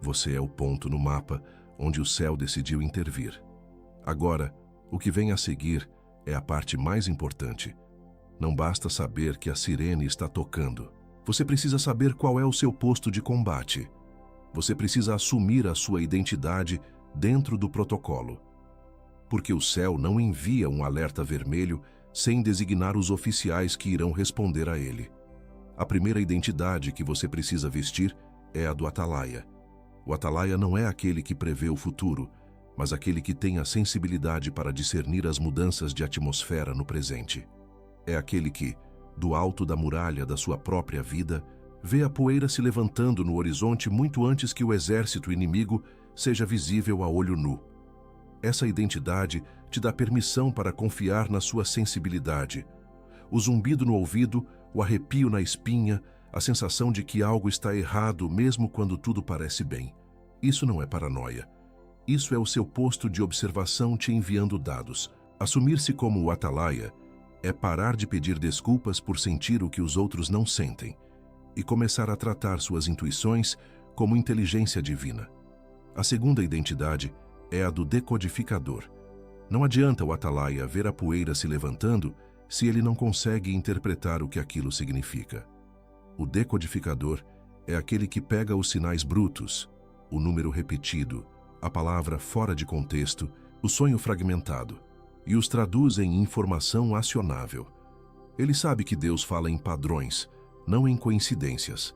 Você é o ponto no mapa onde o céu decidiu intervir. Agora, o que vem a seguir é a parte mais importante. Não basta saber que a sirene está tocando. Você precisa saber qual é o seu posto de combate. Você precisa assumir a sua identidade dentro do protocolo. Porque o céu não envia um alerta vermelho sem designar os oficiais que irão responder a ele. A primeira identidade que você precisa vestir é a do atalaia. O atalaia não é aquele que prevê o futuro, mas aquele que tem a sensibilidade para discernir as mudanças de atmosfera no presente. É aquele que, do alto da muralha da sua própria vida, vê a poeira se levantando no horizonte muito antes que o exército inimigo seja visível a olho nu. Essa identidade te dá permissão para confiar na sua sensibilidade. O zumbido no ouvido, o arrepio na espinha, a sensação de que algo está errado mesmo quando tudo parece bem. Isso não é paranoia. Isso é o seu posto de observação te enviando dados. Assumir-se como o atalaia é parar de pedir desculpas por sentir o que os outros não sentem e começar a tratar suas intuições como inteligência divina. A segunda identidade é a do decodificador. Não adianta o atalaia ver a poeira se levantando se ele não consegue interpretar o que aquilo significa. O decodificador é aquele que pega os sinais brutos, o número repetido, a palavra fora de contexto, o sonho fragmentado, e os traduz em informação acionável. Ele sabe que Deus fala em padrões, não em coincidências.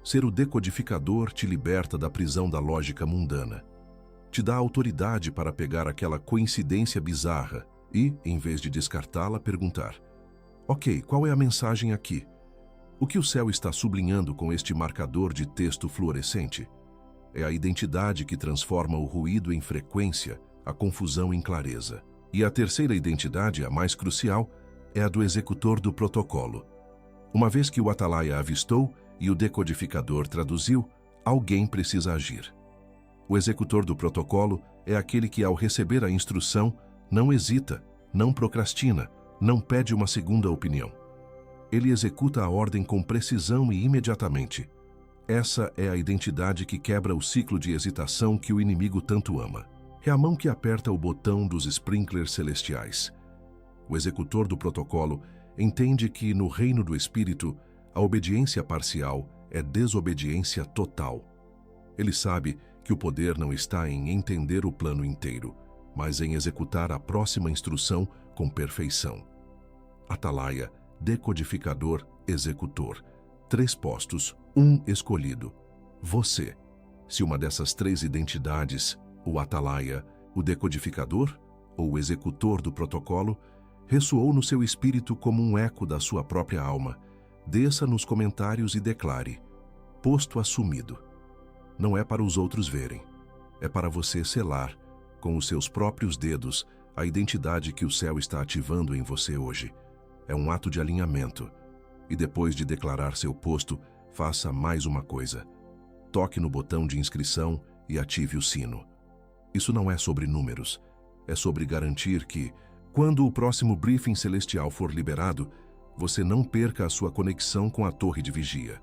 Ser o decodificador te liberta da prisão da lógica mundana. Te dá autoridade para pegar aquela coincidência bizarra e, em vez de descartá-la, perguntar: ok, qual é a mensagem aqui? O que o céu está sublinhando com este marcador de texto fluorescente? É a identidade que transforma o ruído em frequência, a confusão em clareza. E a terceira identidade, a mais crucial, é a do executor do protocolo. Uma vez que o atalaia avistou e o decodificador traduziu, alguém precisa agir. O executor do protocolo é aquele que, ao receber a instrução, não hesita, não procrastina, não pede uma segunda opinião. Ele executa a ordem com precisão e imediatamente. Essa é a identidade que quebra o ciclo de hesitação que o inimigo tanto ama. É a mão que aperta o botão dos sprinklers celestiais. O executor do protocolo entende que, no reino do Espírito, a obediência parcial é desobediência total. Ele sabe que o poder não está em entender o plano inteiro, mas em executar a próxima instrução com perfeição. Atalaia, decodificador, executor. 3 postos, 1 escolhido. Você. Se uma dessas 3 identidades, o atalaia, o decodificador ou o executor do protocolo, ressoou no seu espírito como um eco da sua própria alma, desça nos comentários e declare: posto assumido. Não é para os outros verem, é para você selar, com os seus próprios dedos, a identidade que o céu está ativando em você hoje. É um ato de alinhamento. E depois de declarar seu posto, faça mais uma coisa. Toque no botão de inscrição e ative o sino. Isso não é sobre números, é sobre garantir que, quando o próximo briefing celestial for liberado, você não perca a sua conexão com a torre de vigia.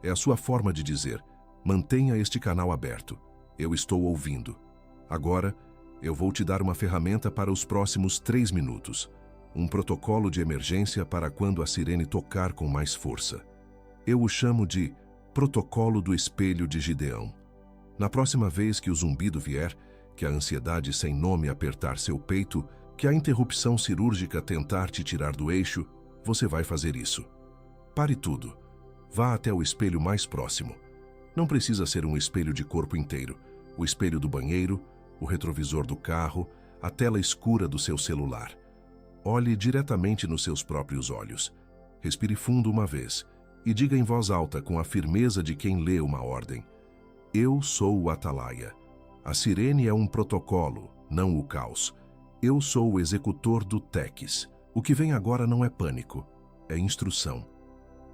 É a sua forma de dizer: mantenha este canal aberto, eu estou ouvindo. Agora, eu vou te dar uma ferramenta para os próximos 3 minutos. Um protocolo de emergência para quando a sirene tocar com mais força. Eu o chamo de protocolo do espelho de Gideão. Na próxima vez que o zumbido vier, que a ansiedade sem nome apertar seu peito, que a interrupção cirúrgica tentar te tirar do eixo, você vai fazer isso. Pare tudo. Vá até o espelho mais próximo. Não precisa ser um espelho de corpo inteiro. O espelho do banheiro, o retrovisor do carro, a tela escura do seu celular. Olhe diretamente nos seus próprios olhos. Respire fundo uma vez e diga em voz alta com a firmeza de quem lê uma ordem: eu sou o atalaia. A sirene é um protocolo, não o caos. Eu sou o executor do TECS. O que vem agora não é pânico, é instrução.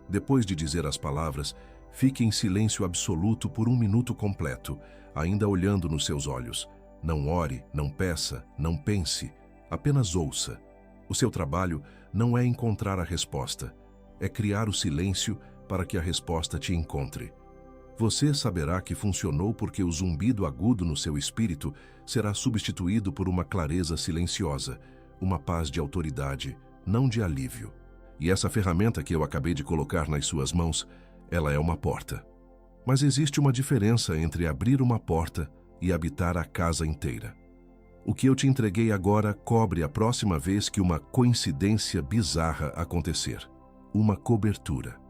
Depois de dizer as palavras, fique em silêncio absoluto por 1 minuto completo, ainda olhando nos seus olhos. Não ore, não peça, não pense, apenas ouça. O seu trabalho não é encontrar a resposta, é criar o silêncio para que a resposta te encontre. Você saberá que funcionou porque o zumbido agudo no seu espírito será substituído por uma clareza silenciosa, uma paz de autoridade, não de alívio. E essa ferramenta que eu acabei de colocar nas suas mãos, ela é uma porta. Mas existe uma diferença entre abrir uma porta e habitar a casa inteira. O que eu te entreguei agora cobre a próxima vez que uma coincidência bizarra acontecer. Uma cobertura.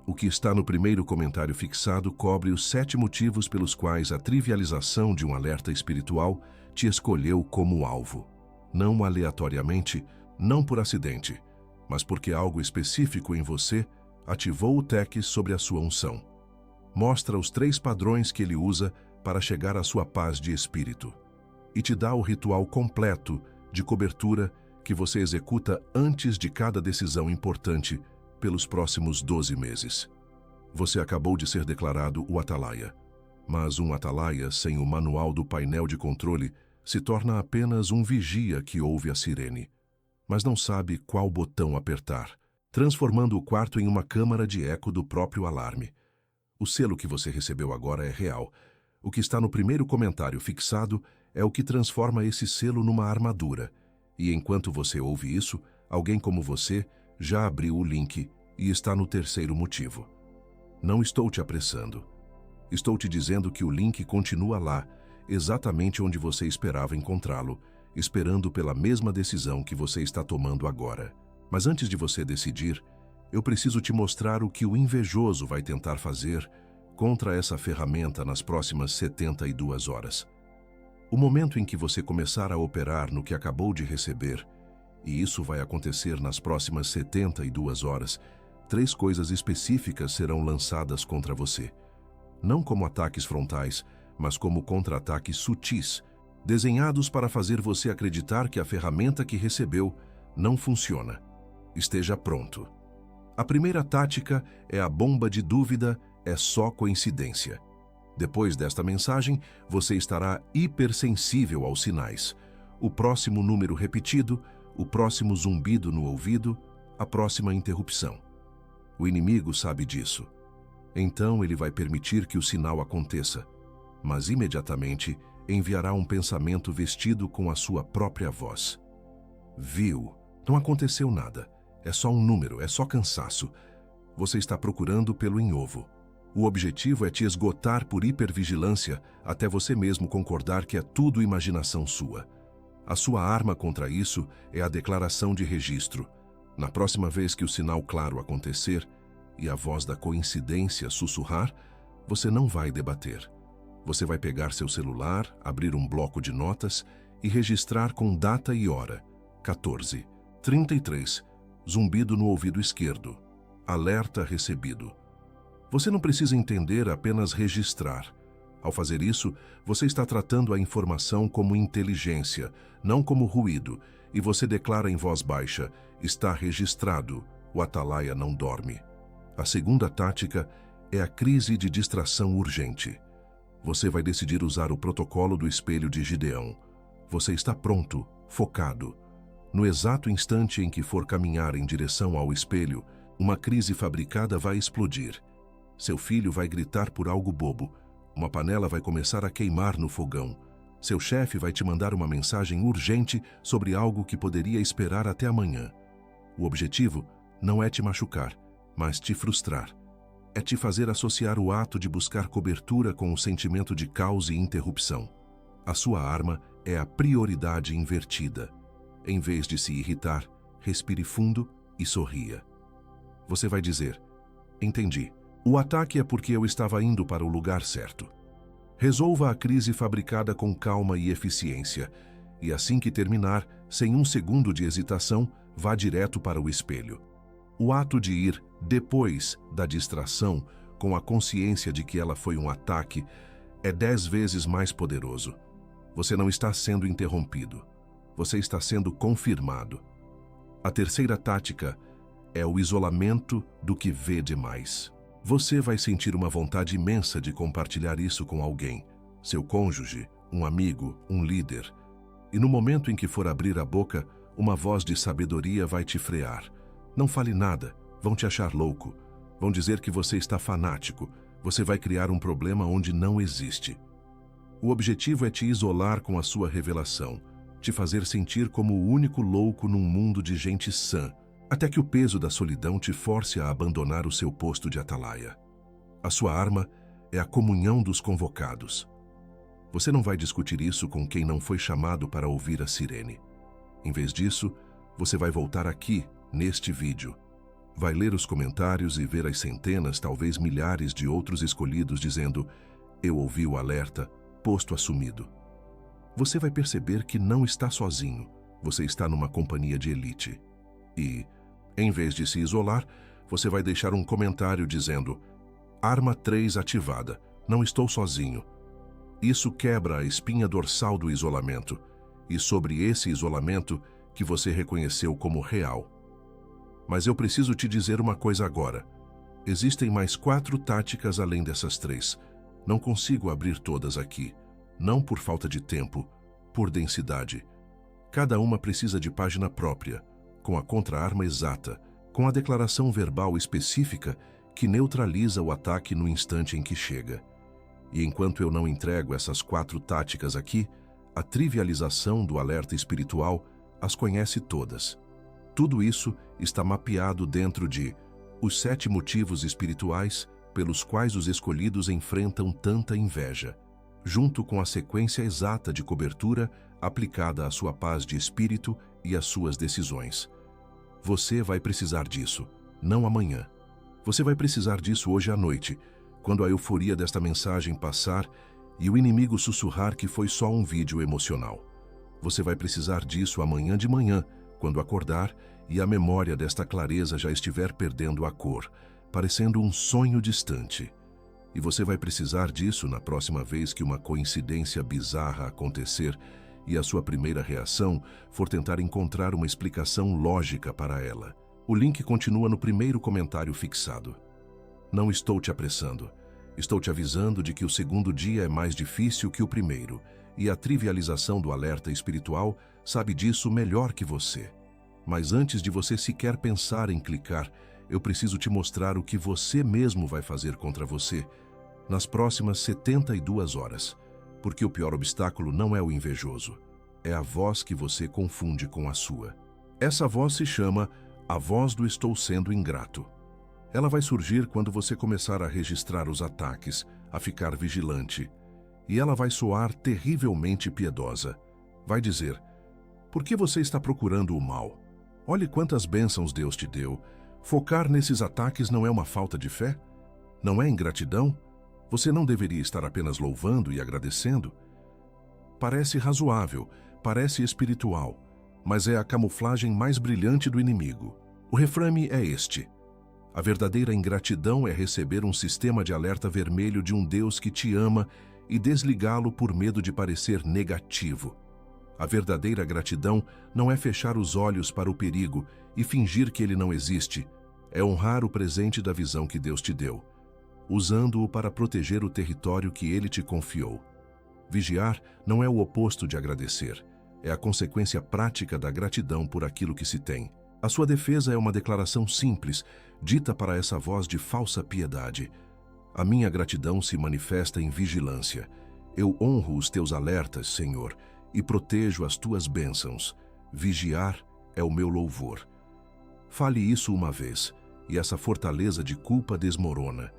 O que está no primeiro comentário fixado cobre os 7 motivos pelos quais a trivialização de um alerta espiritual te escolheu como alvo. Não aleatoriamente, não por acidente, mas porque algo específico em você ativou o TECS sobre a sua unção. Mostra os 3 padrões que ele usa para chegar à sua paz de espírito. e te dá o ritual completo de cobertura que você executa antes de cada decisão importante pelos próximos 12 meses. Você acabou de ser declarado o Atalaia, mas um Atalaia sem o manual do painel de controle se torna apenas um vigia que ouve a sirene, mas não sabe qual botão apertar, transformando o quarto em uma câmara de eco do próprio alarme. O selo que você recebeu agora é real. O que está no primeiro comentário fixado é o que transforma esse selo numa armadura. E enquanto você ouve isso, alguém como você já abriu o link e está no terceiro motivo. Não estou te apressando. Estou te dizendo que o link continua lá, exatamente onde você esperava encontrá-lo, esperando pela mesma decisão que você está tomando agora. Mas antes de você decidir, eu preciso te mostrar o que o invejoso vai tentar fazer contra essa ferramenta nas próximas 72 horas. O momento em que você começar a operar no que acabou de receber, e isso vai acontecer nas próximas 72 horas, 3 coisas específicas serão lançadas contra você. Não como ataques frontais, mas como contra-ataques sutis, desenhados para fazer você acreditar que a ferramenta que recebeu não funciona. Esteja pronto. A primeira tática é a bomba de dúvida, é só coincidência. Depois desta mensagem, você estará hipersensível aos sinais. O próximo número repetido, o próximo zumbido no ouvido, a próxima interrupção. O inimigo sabe disso. Então ele vai permitir que o sinal aconteça, mas imediatamente enviará um pensamento vestido com a sua própria voz. Viu? Não aconteceu nada. É só um número, é só cansaço. Você está procurando pelo em ovo. O objetivo é te esgotar por hipervigilância até você mesmo concordar que é tudo imaginação sua. A sua arma contra isso é a declaração de registro. Na próxima vez que o sinal claro acontecer e a voz da coincidência sussurrar, você não vai debater. Você vai pegar seu celular, abrir um bloco de notas e registrar com data e hora. 14:33. Zumbido no ouvido esquerdo. Alerta recebido. Você não precisa entender, apenas registrar. Ao fazer isso, você está tratando a informação como inteligência, não como ruído, e você declara em voz baixa: está registrado, o Atalaia não dorme. A segunda tática é a crise de distração urgente. Você vai decidir usar o protocolo do espelho de Gideão. Você está pronto, focado. No exato instante em que for caminhar em direção ao espelho, uma crise fabricada vai explodir. Seu filho vai gritar por algo bobo. Uma panela vai começar a queimar no fogão. Seu chefe vai te mandar uma mensagem urgente sobre algo que poderia esperar até amanhã. O objetivo não é te machucar, mas te frustrar. É te fazer associar o ato de buscar cobertura com o sentimento de caos e interrupção. A sua arma é a prioridade invertida. Em vez de se irritar, respire fundo e sorria. Você vai dizer: entendi. O ataque é porque eu estava indo para o lugar certo. Resolva a crise fabricada com calma e eficiência. E assim que terminar, sem um segundo de hesitação, vá direto para o espelho. O ato de ir depois da distração, com a consciência de que ela foi um ataque, é 10 vezes mais poderoso. Você não está sendo interrompido. Você está sendo confirmado. A terceira tática é o isolamento do que vê demais. Você vai sentir uma vontade imensa de compartilhar isso com alguém, seu cônjuge, um amigo, um líder. E no momento em que for abrir a boca, uma voz de sabedoria vai te frear. Não fale nada, vão te achar louco. Vão dizer que você está fanático. Você vai criar um problema onde não existe. O objetivo é te isolar com a sua revelação, te fazer sentir como o único louco num mundo de gente sã, até que o peso da solidão te force a abandonar o seu posto de atalaia. A sua arma é a comunhão dos convocados. Você não vai discutir isso com quem não foi chamado para ouvir a sirene. Em vez disso, você vai voltar aqui, neste vídeo. Vai ler os comentários e ver as centenas, talvez milhares de outros escolhidos dizendo: eu ouvi o alerta, posto assumido. Você vai perceber que não está sozinho, você está numa companhia de elite. E, em vez de se isolar, você vai deixar um comentário dizendo: Arma 3 ativada, não estou sozinho. Isso quebra a espinha dorsal do isolamento, e sobre esse isolamento que você reconheceu como real. Mas eu preciso te dizer uma coisa agora. Existem mais 4 táticas além dessas 3. Não consigo abrir todas aqui. Não por falta de tempo, por densidade. Cada uma precisa de página própria, com a contra-arma exata, com a declaração verbal específica que neutraliza o ataque no instante em que chega. E enquanto eu não entrego essas 4 táticas aqui, a trivialização do alerta espiritual as conhece todas. Tudo isso está mapeado dentro de os 7 motivos espirituais pelos quais os escolhidos enfrentam tanta inveja, junto com a sequência exata de cobertura aplicada à sua paz de espírito e às suas decisões. Você vai precisar disso, não amanhã. Você vai precisar disso hoje à noite, quando a euforia desta mensagem passar e o inimigo sussurrar que foi só um vídeo emocional. Você vai precisar disso amanhã de manhã, quando acordar e a memória desta clareza já estiver perdendo a cor, parecendo um sonho distante. E você vai precisar disso na próxima vez que uma coincidência bizarra acontecer e a sua primeira reação for tentar encontrar uma explicação lógica para ela. O link continua no primeiro comentário fixado. Não estou te apressando. Estou te avisando de que o segundo dia é mais difícil que o primeiro, e a trivialização do alerta espiritual sabe disso melhor que você. Mas antes de você sequer pensar em clicar, eu preciso te mostrar o que você mesmo vai fazer contra você nas próximas 72 horas. Porque o pior obstáculo não é o invejoso, é a voz que você confunde com a sua. Essa voz se chama a voz do estou sendo ingrato. Ela vai surgir quando você começar a registrar os ataques, a ficar vigilante. E ela vai soar terrivelmente piedosa. Vai dizer: por que você está procurando o mal? Olhe quantas bênçãos Deus te deu. Focar nesses ataques não é uma falta de fé? Não é ingratidão? Você não deveria estar apenas louvando e agradecendo? Parece razoável, parece espiritual, mas é a camuflagem mais brilhante do inimigo. O reframe é este: a verdadeira ingratidão é receber um sistema de alerta vermelho de um Deus que te ama e desligá-lo por medo de parecer negativo. A verdadeira gratidão não é fechar os olhos para o perigo e fingir que ele não existe. É honrar o presente da visão que Deus te deu, usando-o para proteger o território que ele te confiou. Vigiar não é o oposto de agradecer. É a consequência prática da gratidão por aquilo que se tem. A sua defesa é uma declaração simples, dita para essa voz de falsa piedade. A minha gratidão se manifesta em vigilância. Eu honro os teus alertas, Senhor, e protejo as tuas bênçãos. Vigiar é o meu louvor. Fale isso uma vez, e essa fortaleza de culpa desmorona.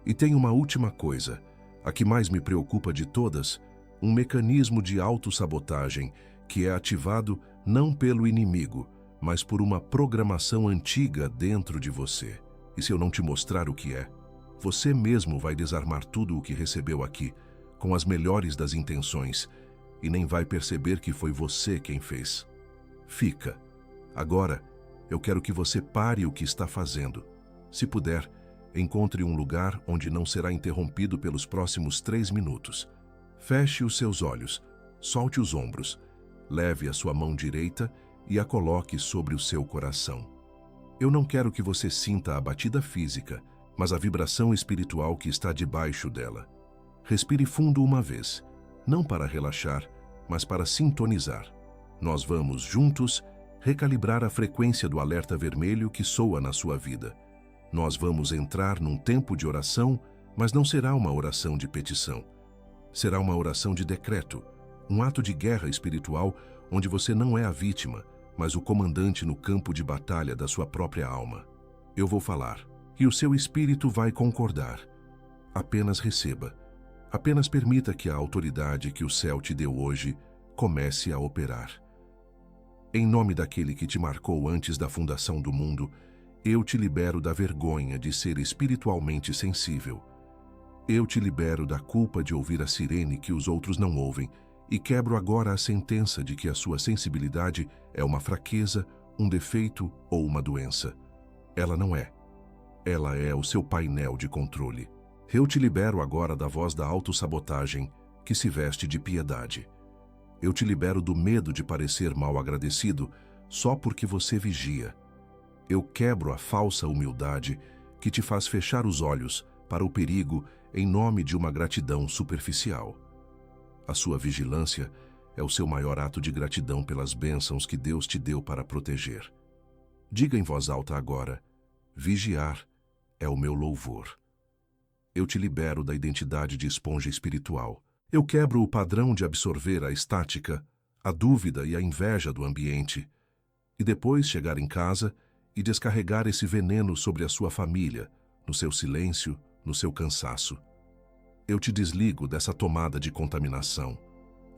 E tem uma última coisa, a que mais me preocupa de todas, um mecanismo de autossabotagem que é ativado não pelo inimigo, mas por uma programação antiga dentro de você. E se eu não te mostrar o que é, você mesmo vai desarmar tudo o que recebeu aqui, com as melhores das intenções, e nem vai perceber que foi você quem fez. Fica. Agora, eu quero que você pare o que está fazendo. Se puder, encontre um lugar onde não será interrompido pelos próximos 3 minutos. Feche os seus olhos, solte os ombros, leve a sua mão direita e a coloque sobre o seu coração. Eu não quero que você sinta a batida física, mas a vibração espiritual que está debaixo dela. Respire fundo uma vez, não para relaxar, mas para sintonizar. Nós vamos, juntos, recalibrar a frequência do alerta vermelho que soa na sua vida. Nós vamos entrar num tempo de oração, mas não será uma oração de petição. Será uma oração de decreto, um ato de guerra espiritual onde você não é a vítima, mas o comandante no campo de batalha da sua própria alma. Eu vou falar, e o seu espírito vai concordar. Apenas receba. Apenas permita que a autoridade que o céu te deu hoje comece a operar. Em nome daquele que te marcou antes da fundação do mundo, eu te libero da vergonha de ser espiritualmente sensível. Eu te libero da culpa de ouvir a sirene que os outros não ouvem e quebro agora a sentença de que a sua sensibilidade é uma fraqueza, um defeito ou uma doença. Ela não é. Ela é o seu painel de controle. Eu te libero agora da voz da autossabotagem que se veste de piedade. Eu te libero do medo de parecer mal agradecido só porque você vigia. Eu quebro a falsa humildade que te faz fechar os olhos para o perigo em nome de uma gratidão superficial. A sua vigilância é o seu maior ato de gratidão pelas bênçãos que Deus te deu para proteger. Diga em voz alta agora: vigiar é o meu louvor. Eu te libero da identidade de esponja espiritual. Eu quebro o padrão de absorver a estática, a dúvida e a inveja do ambiente, e depois chegar em casa e descarregar esse veneno sobre a sua família, no seu silêncio, no seu cansaço. Eu te desligo dessa tomada de contaminação.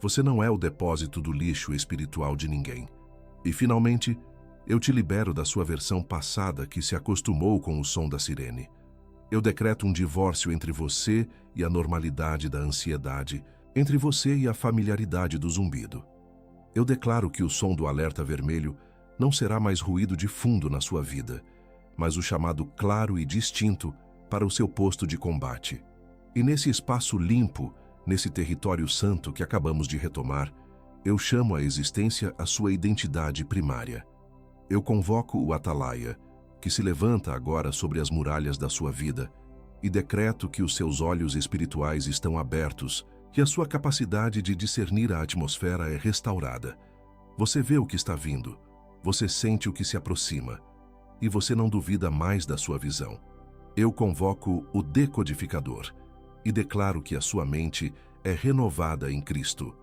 Você não é o depósito do lixo espiritual de ninguém. E, finalmente, eu te libero da sua versão passada que se acostumou com o som da sirene. Eu decreto um divórcio entre você e a normalidade da ansiedade, entre você e a familiaridade do zumbido. Eu declaro que o som do alerta vermelho não será mais ruído de fundo na sua vida, mas o chamado claro e distinto para o seu posto de combate. E nesse espaço limpo, nesse território santo que acabamos de retomar, eu chamo à existência a sua identidade primária. Eu convoco o Atalaia, que se levanta agora sobre as muralhas da sua vida, e decreto que os seus olhos espirituais estão abertos, que a sua capacidade de discernir a atmosfera é restaurada. Você vê o que está vindo, você sente o que se aproxima, e você não duvida mais da sua visão. Eu convoco o decodificador e declaro que a sua mente é renovada em Cristo.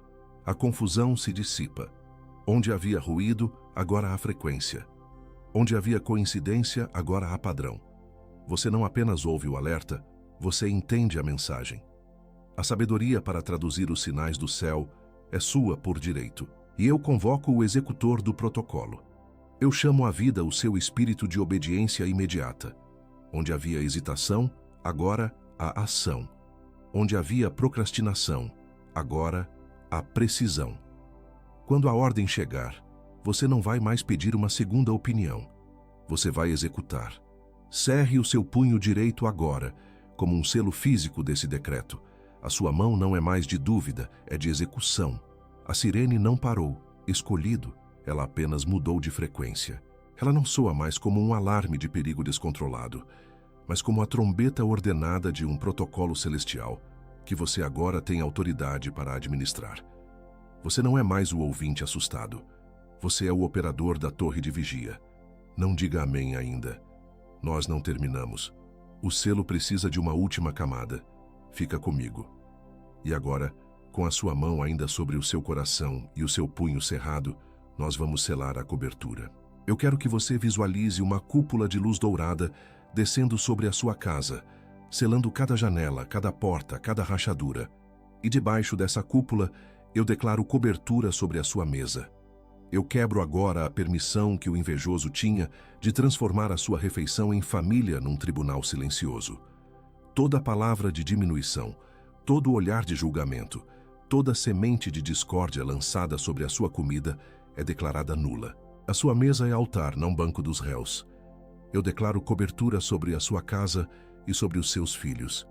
A confusão se dissipa. Onde havia ruído, agora há frequência. Onde havia coincidência, agora há padrão. Você não apenas ouve o alerta, você entende a mensagem. A sabedoria para traduzir os sinais do céu é sua por direito, e eu convoco o executor do protocolo. Eu chamo à vida o seu espírito de obediência imediata. Onde havia hesitação, agora há ação. Onde havia procrastinação, agora há precisão. Quando a ordem chegar, você não vai mais pedir uma segunda opinião. Você vai executar. Cerre o seu punho direito agora, como um selo físico desse decreto. A sua mão não é mais de dúvida, é de execução. A sirene não parou, escolhido, ela apenas mudou de frequência. Ela não soa mais como um alarme de perigo descontrolado, mas como a trombeta ordenada de um protocolo celestial, que você agora tem autoridade para administrar. Você não é mais o ouvinte assustado. Você é o operador da torre de vigia. Não diga amém ainda. Nós não terminamos. O selo precisa de uma última camada. Fica comigo. E agora, com a sua mão ainda sobre o seu coração e o seu punho cerrado, nós vamos selar a cobertura. Eu quero que você visualize uma cúpula de luz dourada descendo sobre a sua casa, selando cada janela, cada porta, cada rachadura. E debaixo dessa cúpula, eu declaro cobertura sobre a sua mesa. Eu quebro agora a permissão que o invejoso tinha de transformar a sua refeição em família num tribunal silencioso. Toda palavra de diminuição, todo olhar de julgamento, toda semente de discórdia lançada sobre a sua comida é declarada nula. A sua mesa é altar, não banco dos réus. Eu declaro cobertura sobre a sua casa e sobre os seus filhos.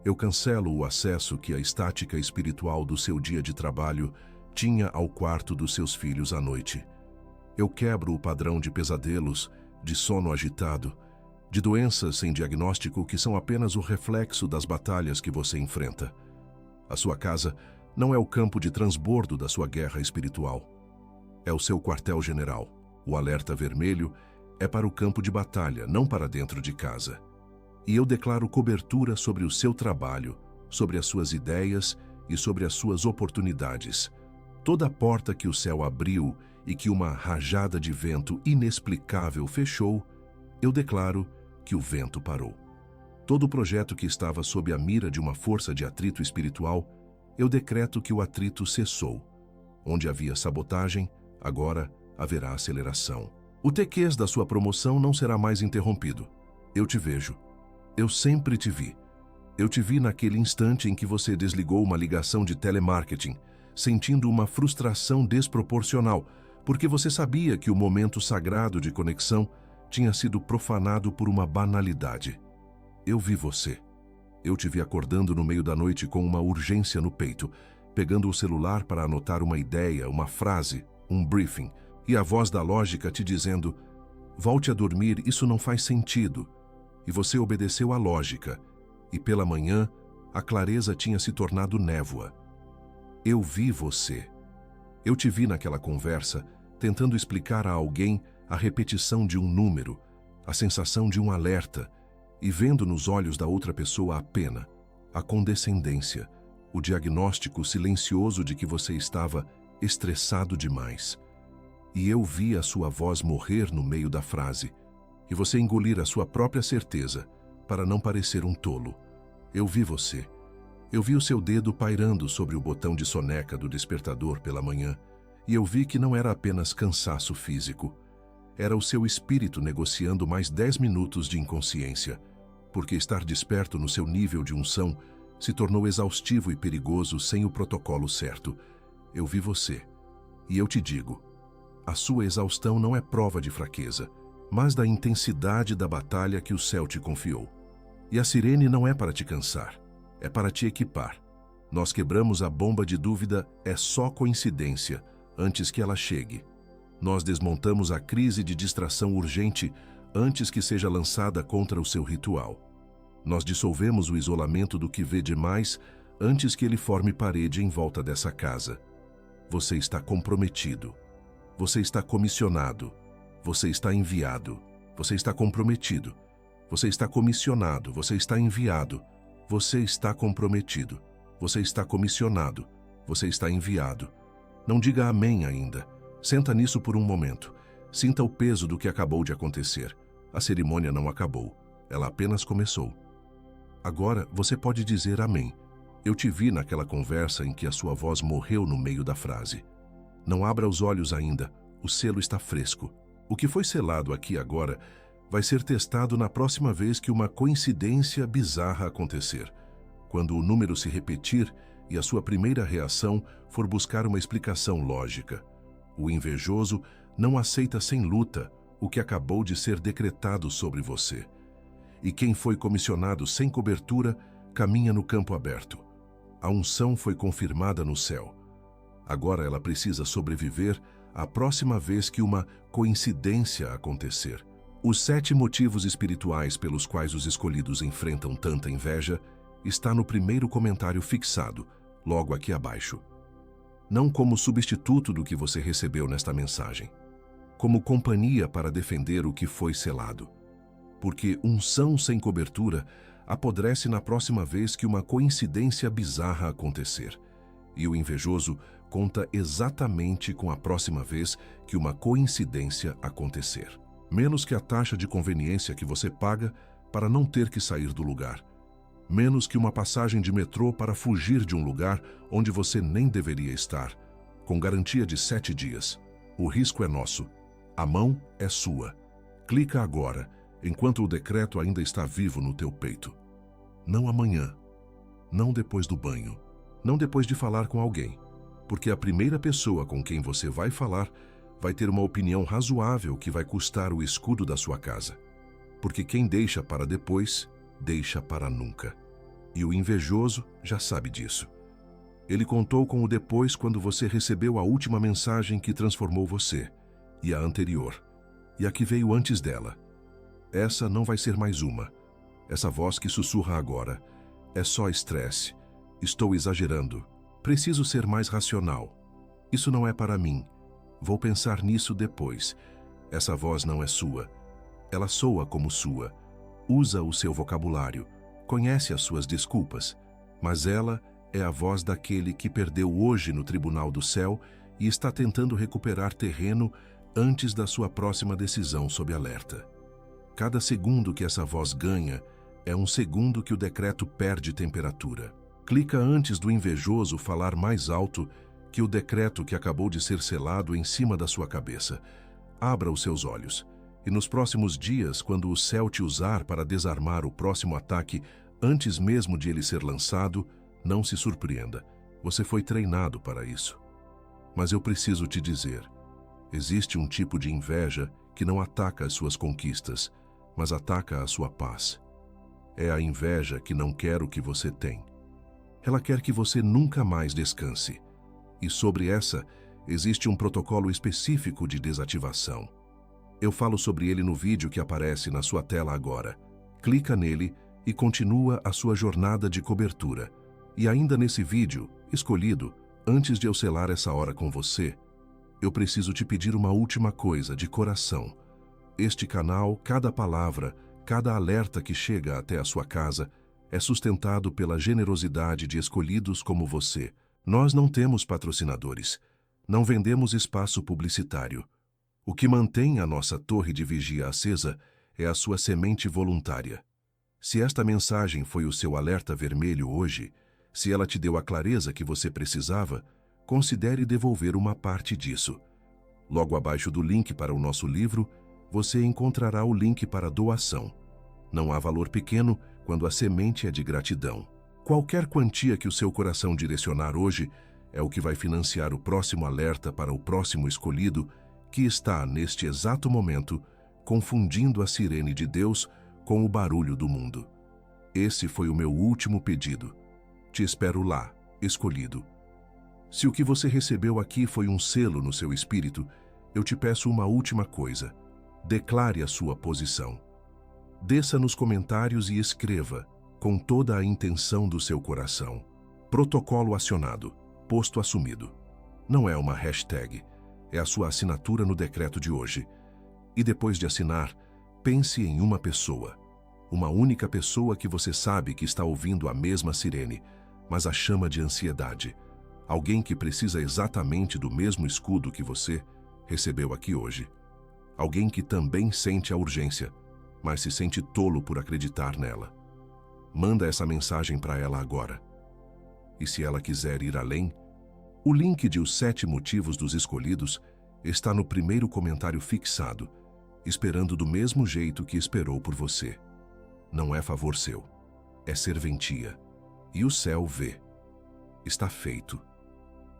Eu cancelo o acesso que a estática espiritual do seu dia de trabalho tinha ao quarto dos seus filhos à noite. Eu quebro o padrão de pesadelos, de sono agitado, de doenças sem diagnóstico que são apenas o reflexo das batalhas que você enfrenta. A sua casa não é o campo de transbordo da sua guerra espiritual. É o seu quartel-general. O alerta vermelho é para o campo de batalha, não para dentro de casa. E eu declaro cobertura sobre o seu trabalho, sobre as suas ideias e sobre as suas oportunidades. Toda porta que o céu abriu e que uma rajada de vento inexplicável fechou, eu declaro que o vento parou. Todo projeto que estava sob a mira de uma força de atrito espiritual, eu decreto que o atrito cessou. Onde havia sabotagem, agora haverá aceleração. O TQs da sua promoção não será mais interrompido. Eu te vejo. Eu sempre te vi. Eu te vi naquele instante em que você desligou uma ligação de telemarketing, sentindo uma frustração desproporcional, porque você sabia que o momento sagrado de conexão tinha sido profanado por uma banalidade. Eu vi você. Eu te vi acordando no meio da noite com uma urgência no peito, pegando o celular para anotar uma ideia, uma frase, um briefing, e a voz da lógica te dizendo: volte a dormir, isso não faz sentido. E você obedeceu à lógica, e pela manhã, a clareza tinha se tornado névoa. Eu vi você. Eu te vi naquela conversa, tentando explicar a alguém a repetição de um número, a sensação de um alerta, e vendo nos olhos da outra pessoa a pena, a condescendência, o diagnóstico silencioso de que você estava estressado demais. E eu vi a sua voz morrer no meio da frase, e você engolir a sua própria certeza, para não parecer um tolo. Eu vi você. Eu vi o seu dedo pairando sobre o botão de soneca do despertador pela manhã, e eu vi que não era apenas cansaço físico. Era o seu espírito negociando mais 10 minutos de inconsciência, porque estar desperto no seu nível de unção se tornou exaustivo e perigoso sem o protocolo certo. Eu vi você. E eu te digo, a sua exaustão não é prova de fraqueza, mas da intensidade da batalha que o céu te confiou. E a sirene não é para te cansar, é para te equipar. Nós quebramos a bomba de dúvida, é só coincidência, antes que ela chegue. Nós desmontamos a crise de distração urgente antes que seja lançada contra o seu ritual. Nós dissolvemos o isolamento do que vê demais antes que ele forme parede em volta dessa casa. Você está comprometido. Você está comissionado. Você está enviado. Você está comprometido. Você está comissionado. Você está enviado. Você está comprometido. Você está comissionado. Você está enviado. Não diga amém ainda. Senta nisso por um momento. Sinta o peso do que acabou de acontecer. A cerimônia não acabou. Ela apenas começou. Agora você pode dizer amém. Eu te vi naquela conversa em que a sua voz morreu no meio da frase. Não abra os olhos ainda. O selo está fresco. O que foi selado aqui agora vai ser testado na próxima vez que uma coincidência bizarra acontecer. Quando o número se repetir e a sua primeira reação for buscar uma explicação lógica. O invejoso não aceita sem luta o que acabou de ser decretado sobre você. E quem foi comissionado sem cobertura caminha no campo aberto. A unção foi confirmada no céu. Agora ela precisa sobreviver à próxima vez que uma coincidência acontecer. Os 7 motivos espirituais pelos quais os escolhidos enfrentam tanta inveja está no primeiro comentário fixado, logo aqui abaixo. Não como substituto do que você recebeu nesta mensagem, como companhia para defender o que foi selado. Porque unção sem cobertura apodrece na próxima vez que uma coincidência bizarra acontecer. E o invejoso conta exatamente com a próxima vez que uma coincidência acontecer. Menos que a taxa de conveniência que você paga para não ter que sair do lugar. Menos que uma passagem de metrô para fugir de um lugar onde você nem deveria estar. Com garantia de 7 dias. O risco é nosso. A mão é sua. Clica agora, enquanto o decreto ainda está vivo no teu peito. Não amanhã. Não depois do banho. Não depois de falar com alguém. Porque a primeira pessoa com quem você vai falar vai ter uma opinião razoável que vai custar o escudo da sua casa. Porque quem deixa para depois, deixa para nunca. E o invejoso já sabe disso. Ele contou com o depois quando você recebeu a última mensagem que transformou você, e a anterior, e a que veio antes dela. Essa não vai ser mais uma. Essa voz que sussurra agora. É só estresse. Estou exagerando. Preciso ser mais racional. Isso não é para mim. Vou pensar nisso depois. Essa voz não é sua. Ela soa como sua. Usa o seu vocabulário. Conhece as suas desculpas. Mas ela é a voz daquele que perdeu hoje no tribunal do céu e está tentando recuperar terreno antes da sua próxima decisão sob alerta. Cada segundo que essa voz ganha é um segundo que o decreto perde temperatura. Clica antes do invejoso falar mais alto que o decreto que acabou de ser selado em cima da sua cabeça. Abra os seus olhos. E nos próximos dias, quando o céu te usar para desarmar o próximo ataque antes mesmo de ele ser lançado, não se surpreenda. Você foi treinado para isso. Mas eu preciso te dizer, existe um tipo de inveja que não ataca as suas conquistas, mas ataca a sua paz. É a inveja que não quero que você tenha. Ela quer que você nunca mais descanse. E sobre essa, existe um protocolo específico de desativação. Eu falo sobre ele no vídeo que aparece na sua tela agora. Clica nele e continua a sua jornada de cobertura. E ainda nesse vídeo, escolhido, antes de eu selar essa hora com você, eu preciso te pedir uma última coisa de coração. Este canal, cada palavra, cada alerta que chega até a sua casa, é sustentado pela generosidade de escolhidos como você. Nós não temos patrocinadores. Não vendemos espaço publicitário. O que mantém a nossa torre de vigia acesa é a sua semente voluntária. Se esta mensagem foi o seu alerta vermelho hoje, se ela te deu a clareza que você precisava, considere devolver uma parte disso. Logo abaixo do link para o nosso livro, você encontrará o link para doação. Não há valor pequeno quando a semente é de gratidão. Qualquer quantia que o seu coração direcionar hoje é o que vai financiar o próximo alerta para o próximo escolhido que está, neste exato momento, confundindo a sirene de Deus com o barulho do mundo. Esse foi o meu último pedido. Te espero lá, escolhido. Se o que você recebeu aqui foi um selo no seu espírito, eu te peço uma última coisa. Declare a sua posição. Desça nos comentários e escreva, com toda a intenção do seu coração. Protocolo acionado, posto assumido. Não é uma hashtag, é a sua assinatura no decreto de hoje. E depois de assinar, pense em uma pessoa. Uma única pessoa que você sabe que está ouvindo a mesma sirene, mas a chama de ansiedade. Alguém que precisa exatamente do mesmo escudo que você recebeu aqui hoje. Alguém que também sente a urgência, mas se sente tolo por acreditar nela. Manda essa mensagem para ela agora. E se ela quiser ir além, o link de Os 7 Motivos dos Escolhidos está no primeiro comentário fixado, esperando do mesmo jeito que esperou por você. Não é favor seu, é serventia. E o céu vê. Está feito.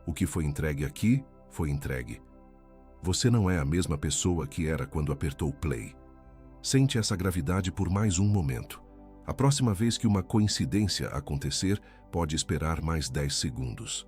O que foi entregue aqui, foi entregue. Você não é a mesma pessoa que era quando apertou play. Sente essa gravidade por mais um momento. A próxima vez que uma coincidência acontecer, pode esperar mais 10 segundos.